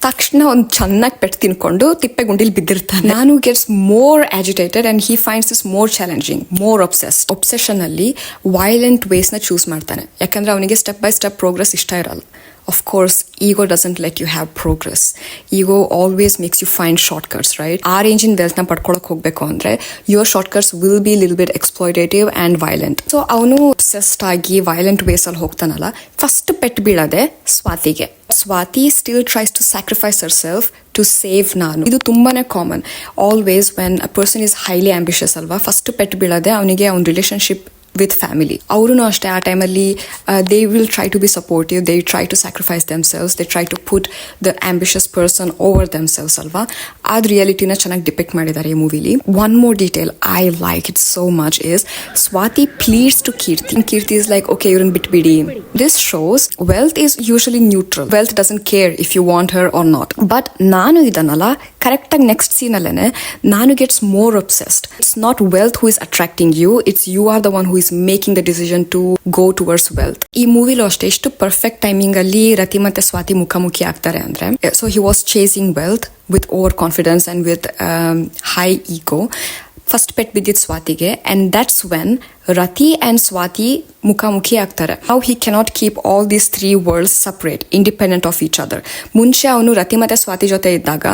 ತಕ್ಷಣ ಒಂದು ಚೆನ್ನಾಗಿ ಪೆಟ್ಟು ತಿನ್ಕೊಂಡು ತಿಪ್ಪೆ ಗುಂಡಿಲಿ ಬಿದ್ದಿರ್ತಾನೆ. ನಾನು gets more agitated and he finds this more challenging, more obsessed. Obsession ಅಲ್ಲಿ ವೈಲೆಂಟ್ ವೇಸ್ನ ಚೂಸ್ ಮಾಡ್ತಾನೆ. ಯಾಕಂದ್ರೆ ಅವನಿಗೆ ಸ್ಟೆಪ್ ಬೈ ಸ್ಟೆಪ್ ಪ್ರೋಗ್ರೆಸ್ ಇಷ್ಟ ಇರಲ್ಲ. Of course, ego doesn't let you have progress. Ego always makes you find shortcuts, right? ಆ ರೇಂಜಿನ ವೆಲ್ತ್ನ ಪಡ್ಕೊಳಕ್ ಹೋಗ್ಬೇಕು ಅಂದ್ರೆ your shortcuts will be a little bit exploitative and violent. So ಅವನು obsessed ಆಗಿ violent ways ಅಲ್ಲಿ ಹೋಗ್ತಾನಲ್ಲ, ಫಸ್ಟ್ ಪೆಟ್ಟು ಬೀಳದೆ ಸ್ವಾತಿಗೆ. Swati still tries to sacrifice herself to save ನಾನು. ಇದು ತುಂಬಾನೇ common. Always when a person is highly ambitious ಅಲ್ವಾ, ಫಸ್ಟ್ ಪೆಟ್ಟು ಬೀಳದೆ ಅವನಿಗೆ ಅವ್ನ ರಿಲೇಶನ್ಶಿಪ್ ವಿತ್ ಫ್ಯಾಮಿಲಿ. ಅವರು ಅಷ್ಟೇ ಆ ಟೈಮಲ್ಲಿ they will try to be supportive, they try to sacrifice themselves, they try to put the ambitious person over themselves ಅಲ್ವಾ. ಆದ ರಿಯಾಲಿಟಿನ ಚೆನ್ನಾಗಿ ಡಿಪೆಕ್ಟ್ ಮಾಡಿದ್ದಾರೆ ಈ ಮೂವಿಲಿ. One more detail I like it so much is Swathi pleads to Keerthi. Keerthi is like, okay ಇವ್ರನ್ನ ಬಿಟ್ಬಿಡಿ. This shows wealth is usually neutral. Wealth doesn't care if you want her or not. But Nanu ಇದನ್ನಲ್ಲ, ಕರೆಕ್ಟಾಗಿ ನೆಕ್ಸ್ಟ್ ಸೀನ್ ಅಲ್ಲೇನೆ ನಾನು gets more obsessed. It's not wealth who is attracting you, it's you are the one who is making the decision to go towards wealth. ಈ ಮೂವಿಲೂ ಅಷ್ಟೇ ಎಷ್ಟು ಪರ್ಫೆಕ್ಟ್ ಟೈಮಿಂಗ್ ಅಲ್ಲಿ ರತಿ ಮತ್ತೆ ಸ್ವಾತಿ ಮುಖಾಮುಖಿ ಆಗ್ತಾರೆ ಅಂದ್ರೆ, so he was chasing wealth with overconfidence and with high ego. First ಪೆಟ್ ಬಿದ್ದಿದ್ ಸ್ವಾತಿಗೆ, and that's when Rati and Swathi ಮುಖಾಮುಖಿ ಆಗ್ತಾರೆ. How he cannot keep all these 3 worlds separate, independent of each other. ಮುಂಚೆ ಅವನು ರತಿ ಮತ್ತೆ ಸ್ವಾತಿ ಜೊತೆ ಇದ್ದಾಗ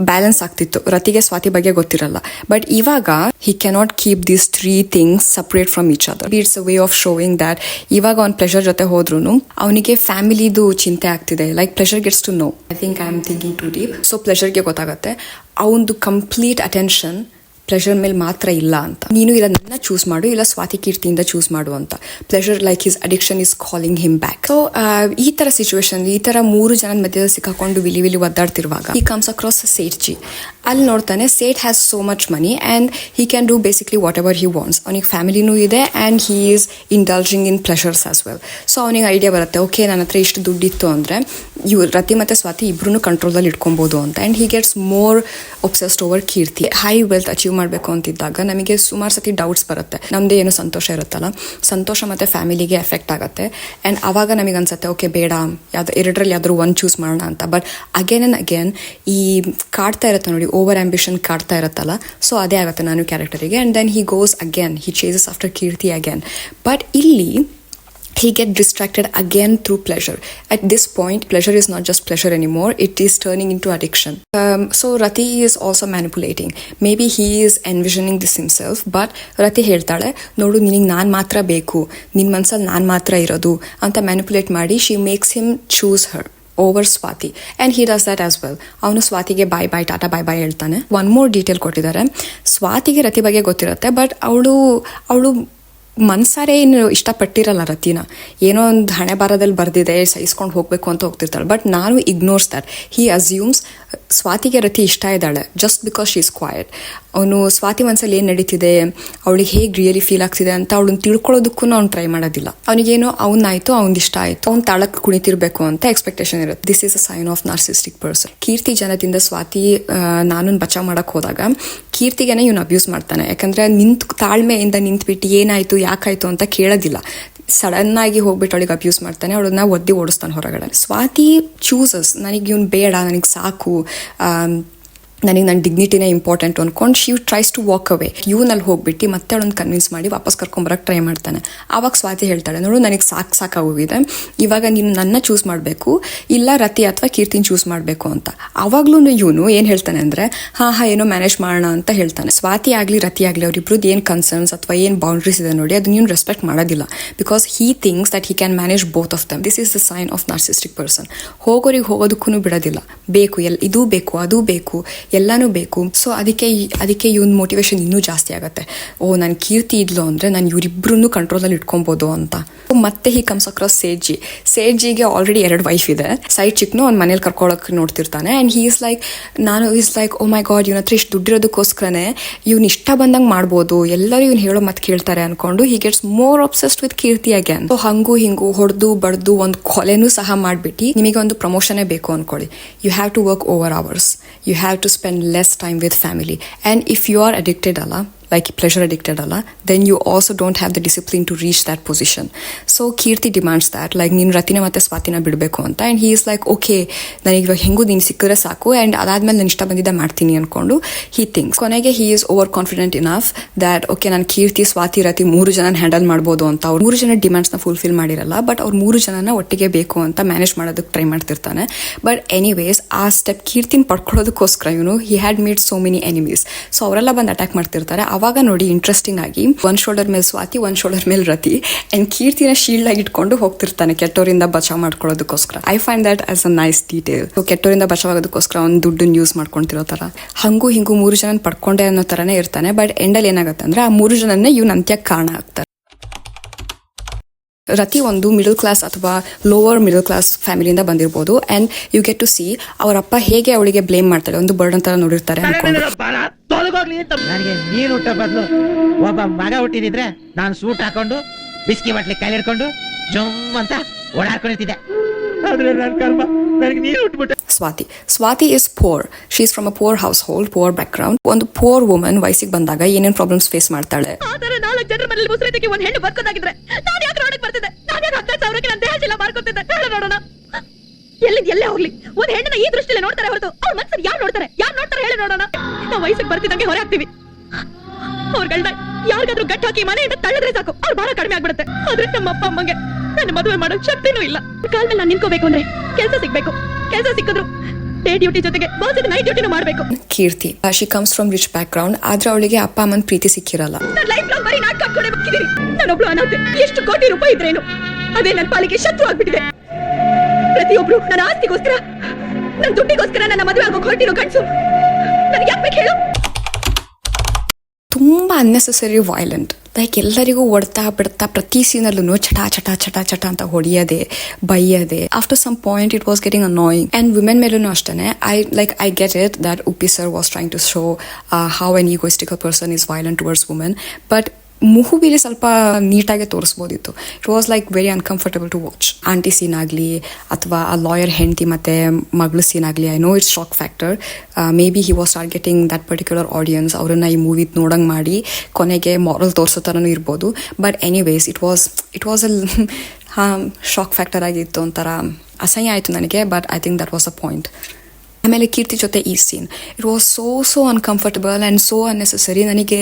ಬ್ಯಾಲೆನ್ಸ್ ಆಗ್ತಿತ್ತು, ರತಿಗೆ ಸ್ವಾತಿ ಬಗ್ಗೆ ಗೊತ್ತಿರಲ್ಲ. ಬಟ್ ಇವಾಗ he cannot keep these 3 things separate from each other. It's a way of showing that ಇವಾಗ ಅವ್ನ ಪ್ಲೆಷರ್ ಜೊತೆ ಹೋದ್ರು ಅವನಿಗೆ ಫ್ಯಾಮಿಲಿದು ಚಿಂತೆ ಆಗ್ತಿದೆ. Like pleasure gets to know, I think I am thinking too deep. So ಪ್ಲೆಷರ್ಗೆ ಗೊತ್ತಾಗುತ್ತೆ ಅವನದು ಕಂಪ್ಲೀಟ್ ಅಟೆನ್ಷನ್ ಪ್ಲೆಷರ್ ಮೇಲೆ ಮಾತ್ರ ಇಲ್ಲ ಅಂತ. ನೀನು ಇಲ್ಲ ನನ್ನ ಚೂಸ್ ಮಾಡು, ಇಲ್ಲ ಸ್ವಾತಿ ಕೀರ್ತಿಯಿಂದ ಚೂಸ್ ಮಾಡು ಅಂತ. Pleasure like his addiction is calling him back. So ಈ ತರ ಸಿಚುವೇಶನ್, ಈ ತರ 3 ಜನದ ಮಧ್ಯದಲ್ಲಿ ಸಿಕ್ಕಾಕೊಂಡು ವಿಲಿ ಒದ್ದಾಡ್ತಿರುವಾಗ he comes across Seth ji. ಅಲ್ಲಿ ನೋಡ್ತಾನೆ Seth has so much money and he can do basically whatever he wants. ಅವನಿಗೆ ಫ್ಯಾಮಿಲಿನೂ ಇದೆ and he is indulging in pleasures as well. So ಅವನಿಗೆ ಐಡಿಯಾ ಬರುತ್ತೆ, ಓಕೆ ನನ್ನ ಹತ್ರ ಇಷ್ಟು ದುಡ್ಡಿತ್ತು ಅಂದರೆ ರತಿ ಮತ್ತು ಸ್ವಾತಿ ಇಬ್ಬರೂ ಕಂಟ್ರೋಲಲ್ಲಿ ಇಟ್ಕೊಬೋದು ಅಂತ. And he gets more obsessed over Keerthi. High wealth achieve ಮಾಡಬೇಕು ಅಂತಿದ್ದಾಗ ನಮಗೆ ಸುಮಾರು ಸತಿ ಡೌಟ್ಸ್ ಬರುತ್ತೆ. ನಮ್ಮದೇ ಏನೋ ಸಂತೋಷ ಇರುತ್ತಲ್ಲ, ಸಂತೋಷ ಮತ್ತು ಫ್ಯಾಮಿಲಿಗೆ ಎಫೆಕ್ಟ್ ಆಗುತ್ತೆ. ಆ್ಯಂಡ್ ಆವಾಗ ನಮಗೆ ಅನ್ಸುತ್ತೆ, ಓಕೆ ಬೇಡ, ಎರಡರಲ್ಲಿ ಯಾವ್ದಾದ್ರು ಒಂದು ಚೂಸ್ ಮಾಡೋಣ ಅಂತ. ಬಟ್ ಅಗೇನ್ ಆ್ಯಂಡ್ ಅಗೇನ್ ಈ ಕಾಡ್ತಾ ಇರುತ್ತೆ ನೋಡಿ, ಓವರ್ ಆಂಬಿಷನ್ ಕಾಡ್ತಾ ಇರುತ್ತಲ್ಲ, ಸೊ ಅದೇ ಆಗುತ್ತೆ ನಾನು ಕ್ಯಾರೆಕ್ಟರಿಗೆ. And then he goes again, he chases after Keerthi again. But ಇಲ್ಲಿ he get distracted again through pleasure. At this point, pleasure is not just pleasure anymore, it is turning into addiction. So Rati is also manipulating. Maybe he is envisioning this himself, but Rati ಹೇಳ್ತಾಳೆ, ನೋಡು ನಿನಗೆ ನಾನು ಮಾತ್ರ ಬೇಕು, ನಿನ್ನ ಮನಸ್ಸಲ್ಲಿ ನಾನು ಮಾತ್ರ ಇರೋದು ಅಂತ ಮ್ಯಾನಿಪುಲೇಟ್ ಮಾಡಿ she makes him choose her over Swati, and he does that as well. ಅವನು ಸ್ವಾತಿಗೆ ಬಾಯ್ ಬಾಯ್ ಟಾಟಾ ಬಾಯ್ ಬಾಯ್ ಹೇಳ್ತಾನೆ. ಒನ್ ಮೋರ್ ಡೀಟೇಲ್ ಕೊಟ್ಟಿದ್ದಾರೆ. ಸ್ವಾತಿಗೆ ರತಿ ಬಗ್ಗೆ ಗೊತ್ತಿರುತ್ತೆ, ಬಟ್ ಅವಳು ಮನ್ಸಾರೆ ಏನು ಇಷ್ಟಪಟ್ಟಿರಲ್ಲ ರತಿನ, ಏನೋ ಒಂದು ಹಣೆ ಬಾರದಲ್ಲಿ ಬರ್ದಿದೆ ಸಹಿಸ್ಕೊಂಡು ಹೋಗಬೇಕು ಅಂತ ಹೋಗ್ತಿರ್ತಾಳೆ. ಬಟ್ ನಾನು ಇಗ್ನೋರ್ಸ್ ದಟ್. ಹಿ ಅಸ್ಯೂಮ್ಸ್ ಸ್ವಾತಿಗೆ ರತಿ ಇಷ್ಟ ಇದ್ದಾಳೆ just because she is quiet. ಅವನು ಸ್ವಾತಿ ಮನಸ್ಸಲ್ಲಿ ಏನು ನಡೀತಿದೆ, ಅವಳಿಗೆ ಹೇಗೆ ರಿಯಲಿ ಫೀಲ್ ಆಗ್ತಿದೆ ಅಂತ ಅವಳನ್ನ ತಿಳ್ಕೊಳ್ಳೋದಕ್ಕೂ ಅವ್ನು ಟ್ರೈ ಮಾಡೋದಿಲ್ಲ. ಅವನಿಗೇನೋ ಅವ್ನಾಯ್ತು, ಅವ್ನ ಇಷ್ಟ ಆಯಿತು, ಅವ್ನು ತಾಳಕ್ಕೆ ಕುಣಿತಿರ್ಬೇಕು ಅಂತ ಎಕ್ಸ್ಪೆಕ್ಟೇಷನ್ ಇರುತ್ತೆ. This is a sign of narcissistic person. Keerthi ಜನದಿಂದ ಸ್ವಾತಿ ನಾನು ಬಚಾವ್ ಮಾಡಕ್ಕೆ ಹೋದಾಗ ಕೀರ್ತಿಗೆನೇ ಇವನು ಅಬ್ಯೂಸ್ ಮಾಡ್ತಾನೆ. ಯಾಕಂದರೆ ತಾಳ್ಮೆಯಿಂದ ನಿಂತ್ಬಿಟ್ಟು ಏನಾಯಿತು ಯಾಕಾಯಿತು ಅಂತ ಕೇಳೋದಿಲ್ಲ. ಸಡನ್ ಆಗಿ ಹೋಗ್ಬಿಟ್ಟು ಅವಳಿಗೆ ಅಬ್ಯೂಸ್ ಮಾಡ್ತಾನೆ, ಅವಳನ್ನ ಒದ್ದಿ ಓಡಿಸ್ತಾನೆ ಹೊರಗಡೆ. ಸ್ವಾತಿ ಚೂಸಸ್, ನನಗೆ ಇವ್ನು ಬೇಡ, ನನಗೆ ಸಾಕು, ನನಗೆ ನನ್ನ ಡಿಗ್ನಿಟಿನೇ ಇಂಪಾರ್ಟೆಂಟ್ ಅಂದ್ಕೊಂಡು she tries to walk away. ಇವನಲ್ಲಿ ಹೋಗ್ಬಿಟ್ಟು ಮತ್ತೆ ಅವಳನ್ನು ಕನ್ವಿನ್ಸ್ ಮಾಡಿ ವಾಪಸ್ ಕರ್ಕೊಂಬರಕ್ಕೆ ಟ್ರೈ ಮಾಡ್ತಾನೆ. ಆವಾಗ ಸ್ವಾತಿ ಹೇಳ್ತಾಳೆ, ನೋಡು ನನಗೆ ಸಾಕಾಗೋಗಿದೆ, ಇವಾಗ ನೀನು ನನ್ನ ಚೂಸ್ ಮಾಡಬೇಕು, ಇಲ್ಲ ರತಿ ಅಥವಾ ಕೀರ್ತಿನ ಚೂಸ್ ಮಾಡಬೇಕು ಅಂತ. ಆವಾಗ್ಲೂ ಇವನು ಏನು ಹೇಳ್ತಾನೆ ಅಂದರೆ ಹಾಂ ಏನೋ ಮ್ಯಾನೇಜ್ ಮಾಡೋಣ ಅಂತ ಹೇಳ್ತಾನೆ. ಸ್ವಾತಿ ಆಗಲಿ ರತಿ ಆಗಲಿ ಅವರಿಬ್ರದ್ದು ಏನು ಕನ್ಸರ್ನ್ಸ್ ಅಥವಾ ಏನು ಬೌಂಡ್ರೀಸ್ ಇದೆ ನೋಡಿ, ಅದನ್ನ ನೀವು ರೆಸ್ಪೆಕ್ಟ್ ಮಾಡೋದಿಲ್ಲ. Because he thinks that he can manage both of them. This is the sign of narcissistic person. ಹೋಗೋರಿಗೆ ಹೋಗೋದಕ್ಕೂ ಬಿಡೋದಿಲ್ಲ, ಬೇಕು ಇದೂ ಬೇಕು ಅದೂ ಬೇಕು ಎಲ್ಲನೂ ಬೇಕು. ಸೊ ಅದಕ್ಕೆ ಇವನ್ ಮೋಟಿವೇಶನ್ ಇನ್ನೂ ಜಾಸ್ತಿ ಆಗುತ್ತೆ. ನಾನು ಕೀರ್ತಿ ಇದ್ಲು ಅಂದರೆ ನಾನು ಇವರಿಬ್ರು ಕಂಟ್ರೋಲಲ್ಲಿ ಇಟ್ಕೊಬೋದು ಅಂತ. ಮತ್ತೆ ಹಿ ಕಮ್ಸ್ ಅಕ್ರಾಸ್ ಸೇಜ್ಜಿಗೆ ಆಲ್ರೆಡಿ 2 ವೈಫ್ ಇದೆ. ಸೈಡ್ ಚಿಕ್ನು ಅವ್ನ ಮನೇಲಿ ಕರ್ಕೊಳ್ಳೋಕೆ ನೋಡ್ತಿರ್ತಾನೆ. And he is like oh my god, ಇವನ ಹತ್ರ ಇಷ್ಟು ದುಡ್ಡಿರೋದಕ್ಕೋಸ್ಕರನೇ ಇವ್ನು ಇಷ್ಟ ಬಂದಂಗೆ ಮಾಡ್ಬೋದು, ಎಲ್ಲರೂ ಇವ್ನು ಹೇಳೋ ಮತ್ತೆ ಕೇಳ್ತಾರೆ ಅನ್ಕೊಂಡು he gets more obsessed with Keerthi again. So ಹಂಗೂ ಹಿಂಗೂ ಹೊಡೆದು ಬಡ್ದು ಒಂದು ಕೊಲೆನೂ ಸಹ ಮಾಡಿಬಿಟ್ಟು ನಿಮಗೆ ಒಂದು ಪ್ರಮೋಷನೇ ಬೇಕು ಅನ್ಕೊಳ್ಳಿ, you have to work over hours, you have to spend less time with family, and if you are addicted like pleasure addicted then you also don't have the discipline to reach that position. So Kirti demands that, like ನೀನು ರತಿನ ಮತ್ತೆ ಸ್ವಾತಿನ ಬಿಡಬೇಕು ಅಂತ. and he is like okay, ನನಗೆ ಇವಾಗ ಹೆಂಗೂ ನೀನು ಸಿಕ್ಕಿದ್ರೆ ಸಾಕು, and ಅದಾದ್ಮೇಲೆ ನಾನು ಇಷ್ಟ ಬಂದಿದ್ದ ಮಾಡ್ತೀನಿ ಅನ್ಕೊಂಡು he thinks. ಕೊನೆಗೆ he is over confident enough that okay, ನಾನು ಕೀರ್ತಿ ಸ್ವಾತಿ ರತಿ 3 ಜನ ಹ್ಯಾಂಡಲ್ ಮಾಡ್ಬೋದು ಅಂತ. ಅವ್ರು 3 ಜನ ಡಿಮ್ಯಾಂಡ್ಸ್ನ ಫುಲ್ಫಿಲ್ ಮಾಡಿರಲ್ಲ, ಬಟ್ ಅವ್ರು 3 ಜನನ ಒಟ್ಟಿಗೆ ಬೇಕು ಅಂತ ಮ್ಯಾನೇಜ್ ಮಾಡೋದಕ್ಕೆ ಟ್ರೈ ಮಾಡ್ತಿರ್ತಾನೆ. ಬಟ್ ಎನಿವೇಸ್ ಆ ಸ್ಟೆಪ್ ಕೀರ್ತಿನ ಪಡ್ಕೊಳ್ಳೋದಕ್ಕೋಸ್ಕರ ಇವನು he had made so many enemies. So ಅವರೆಲ್ಲ ಬಂದು ಅಟ್ಯಾಕ್ ಮಾಡ್ತಿರ್ತಾರೆ. ಅವಾಗ ನೋಡಿ ಇಂಟ್ರೆಸ್ಟಿಂಗ್ ಆಗಿ ಒಂದು ಶೋಲ್ಡರ್ ಮೇಲೆ ಸ್ವಾತಿ, ಒಂದು ಶೋಲ್ಡರ್ ಮೇಲೆ ರತಿ, ಅಂಡ್ ಕೀರ್ತಿನ ಶೀಲ್ಡ್ ಆಗಿ ಇಟ್ಕೊಂಡು ಹೋಗ್ತಿರ್ತಾನೆ ಕೆಟ್ಟೋರಿಂದ ಬಚಾವ್ ಮಾಡ್ಕೊಳ್ಳೋದಕ್ಕೋಸ್ಕರ. I find that as a nice detail. ಕೆಟ್ಟೋರಿಂದ ಬಚಾವ್ ಆಗೋದಕ್ಕೋಸ್ಕರ ಅವ್ನು ದುಡ್ಡನ್ನು ಯೂಸ್ ಮಾಡ್ಕೊಂತಿರೋ ತರ, ಹಂಗೂ ಹಿಂಗೂ 3 ಜನ ಪಡ್ಕೊಂಡೆ ಅನ್ನೋ ತರನೇ ಇರ್ತಾನೆ. ಬಟ್ ಎಂಡಲ್ಲಿ ಏನಾಗುತ್ತೆ ಅಂದ್ರೆ ಆ 3 ಜನನ್ನೇ ಇವ್ನ ಅಂತ್ಯಕ್ಕೆ ಕಾರಣ ಆಗ್ತಾರೆ. ರತಿ ಒಂದು ಮಿಡಲ್ ಕ್ಲಾಸ್ ಅಥವಾ ಲೋವರ್ ಮಿಡಲ್ ಕ್ಲಾಸ್ ಫ್ಯಾಮಿಲಿಯಿಂದ ಬಂದಿರ್ಬೋದು. And you get to see ಅವರಪ್ಪ ಹೇಗೆ ಅವಳಿಗೆ ಬ್ಲೇಮ್ ಮಾಡ್ತಾಳೆ, ಒಂದು ಬರ್ಡನ್ ತರ ನೋಡಿರ್ತಾರೆ ಅನ್ಕೊಂಡು. ನನಗೆ ನೀನು ಹುಟ್ಟ ಬದಲು ಒಬ್ಬ ಮಗ ಹುಟ್ಟಿದಿದ್ರೆ ನಾನು ಸೂಟ್ ಹಾಕೊಂಡು ಬಿಸ್ಕಿ ಬಟ್ಲಿ ಕೈಲಿ ಹಿಡ್ಕೊಂಡು ಜಮ್ ಅಂತ ಓಡಾಡ್ಕೊಂಡಿರ್ತಿದ್ದೆ. ಆದ್ರೆ ನನ್ನ ಕರ್ಮ ನನಗೆ ನೀನು ಹುಟ್ಟುಬಿಟ್ಟೆ. Swathi is poor. She is from a poor household, poor background. ಒಂದು ಪೋರ್ ವುಮನ್ ವಯಸ್ಸಿಗೆ ಬಂದಾಗ ಏನೇನು ಪ್ರಾಬ್ಲಮ್ಸ್ ಫೇಸ್ ಮಾಡ್ತಾಳೆ. ಆದ್ರೆ 4 ಜನರ ಮನೇಲಿ ಮುಸ್ಲಿತಿಗೆ ಒಂದು ಹೆಣ್ಣು ಬರ್ಕೋದಾಗಿದ್ರೆ ನಾನು ಯಾಕೆ ರೋಡಿಗೆ ಬರ್ತಿದ್ದೆ? ನಾನು ಯಾಕೆ 15,000ಕ್ಕೆ ನನ್ನ ದೇಹ ಚೀಲ ಮಾರ್ಕೊತಿದ್ದೆ? ಹೇಳು ನೋಡೋಣ. ಎಲ್ಲೇ ಹೋಗ್ಲಿ ಒಂದು ಹೆಣ್ಣನ್ನ ಈ ದೃಷ್ಟಿಯಲ್ಲಿ ನೋಡ್ತಾರೆ ಹೊರತು ಅವ್ರ ಮನಸ್ಸಲ್ಲಿ ಯಾರು ನೋಡ್ತಾರೆ ಹೇಳಿ ನೋಡೋಣ. ನಾವು ವಯಸ್ಸಿಗೆ ಬರ್ತಿದ್ದಂಗೆ ಹೊರ ಹಾಕ್ತಿವಿ. ಅವ್ರ ಗಂಡ ಯಾರಿಗಾದ್ರೂ ಗಟ್ಟಿ ಹಾಕಿ ಮನೆಯಿಂದ ತಳ್ಳಿದ್ರೆ ಸಾಕು, ಅವ್ರ ಭಾರ ಕಡಿಮೆ ಆಗ್ಬಿಡುತ್ತೆ. ಆದ್ರೆ ನಮ್ಮ ಅಪ್ಪ ಅಮ್ಮಂಗೆ ನನ್ನ ಮದುವೆ ಮಾಡೋ ಶಕ್ತಿನೂ ಇಲ್ಲ. ಕಾಲ ಮೇಲೆ ನಾನು ನಿಂತ್ಕೋಬೇಕು ಅಂದ್ರೆ ಕೆಲಸ ಸಿಗ್ಬೇಕು. ಕೆಲಸ ಸಿಕ್ಕಿದ್ರು ಡೇ ಡ್ಯೂಟಿ ಜೊತೆಗೆ ಬಾಸಿಗೆ ನೈಟ್ ಡ್ಯೂಟಿನೂ ಮಾಡಬೇಕು. Keerthi she comes from rich background. ಆದ್ರೆ ಅವಳಿಗೆ ಅಪ್ಪ ಅಮ್ಮನ ಪ್ರೀತಿ ಸಿಕ್ಕಿರಲ್ಲ. ನನ್ನ ಲೈಫ್ ಲಾಂಗ್ ಬರೀ ನಾಟಕ ಹಾಕೊಂಡೇ ಬದುಕಿದೀನಿ. ನಾನೊಬ್ಳು ಅನಾಥೆ. ಎಷ್ಟು ಕೋಟಿ ರೂಪಾಯಿ ಇದ್ರೇನು ಅದೇ ನನ್ನ ಪಾಲಿಗೆ ಶತ್ರು ಆಗ್ಬಿಟ್ಟಿದೆ. ಪ್ರತಿಯೊಬ್ರು ನನ್ನ ಆಸ್ತಿಗೋಸ್ಕರ, ನನ್ನ ದುಡ್ಡಿಗೋಸ್ಕರ ನನ್ನ ಮದುವೆ ಆಗೋ ಹೊರಟಿರೋ ಗಂಡಸು ನನಗೆ ಯಾಕೆ ಬೇಕು ಹೇಳು? ತುಂಬಾ ಅನ್ನೆಸೆಸರಿ ವೈಲೆಂಟ್. ಲೈಕ್ ಎಲ್ಲರಿಗೂ ಹೊಡ್ತಾ ಬಿಡ್ತಾ ಪ್ರತಿ ಸೀನಲ್ಲೂ ಚಟ ಅಂತ ಹೊಡಿಯೋದೆ, ಬೈಯೋದೆ. After some point it was getting annoying. And women ಮೇಲೂ ಅಷ್ಟೇ. I get it that Uppi sir was trying to show how an egoistical person is violent towards women. But ಮೂವಿಲಿ ಸ್ವಲ್ಪ ನೀಟಾಗಿ ತೋರಿಸ್ಬೋದಿತ್ತು. It was like very uncomfortable to watch. Aunty scene ಆಗಲಿ ಅಥವಾ ಆ ಲಾಯರ್ ಹೆಂಡತಿ ಮತ್ತು ಮಗಳು ಸೀನ್ ಆಗಲಿ, I know it's shock factor. Maybe he was targeting that particular audience, ಅವರನ್ನು ಈ ಮೂವಿ ನೋಡಂಗೆ ಮಾಡಿ ಕೊನೆಗೆ ಮಾರಲ್ ತೋರಿಸೋ ಥರನೂ ಇರ್ಬೋದು. But anyways it was shock factor ಆಗಿತ್ತು, ಒಂಥರ ಅಸಹ್ಯ ಆಯಿತು ನನಗೆ. But I think that was a point. ಆಮೇಲೆ ಕೀರ್ತಿ ಜೊತೆ ಈ scene, it was so uncomfortable and so unnecessary. ನನಗೆ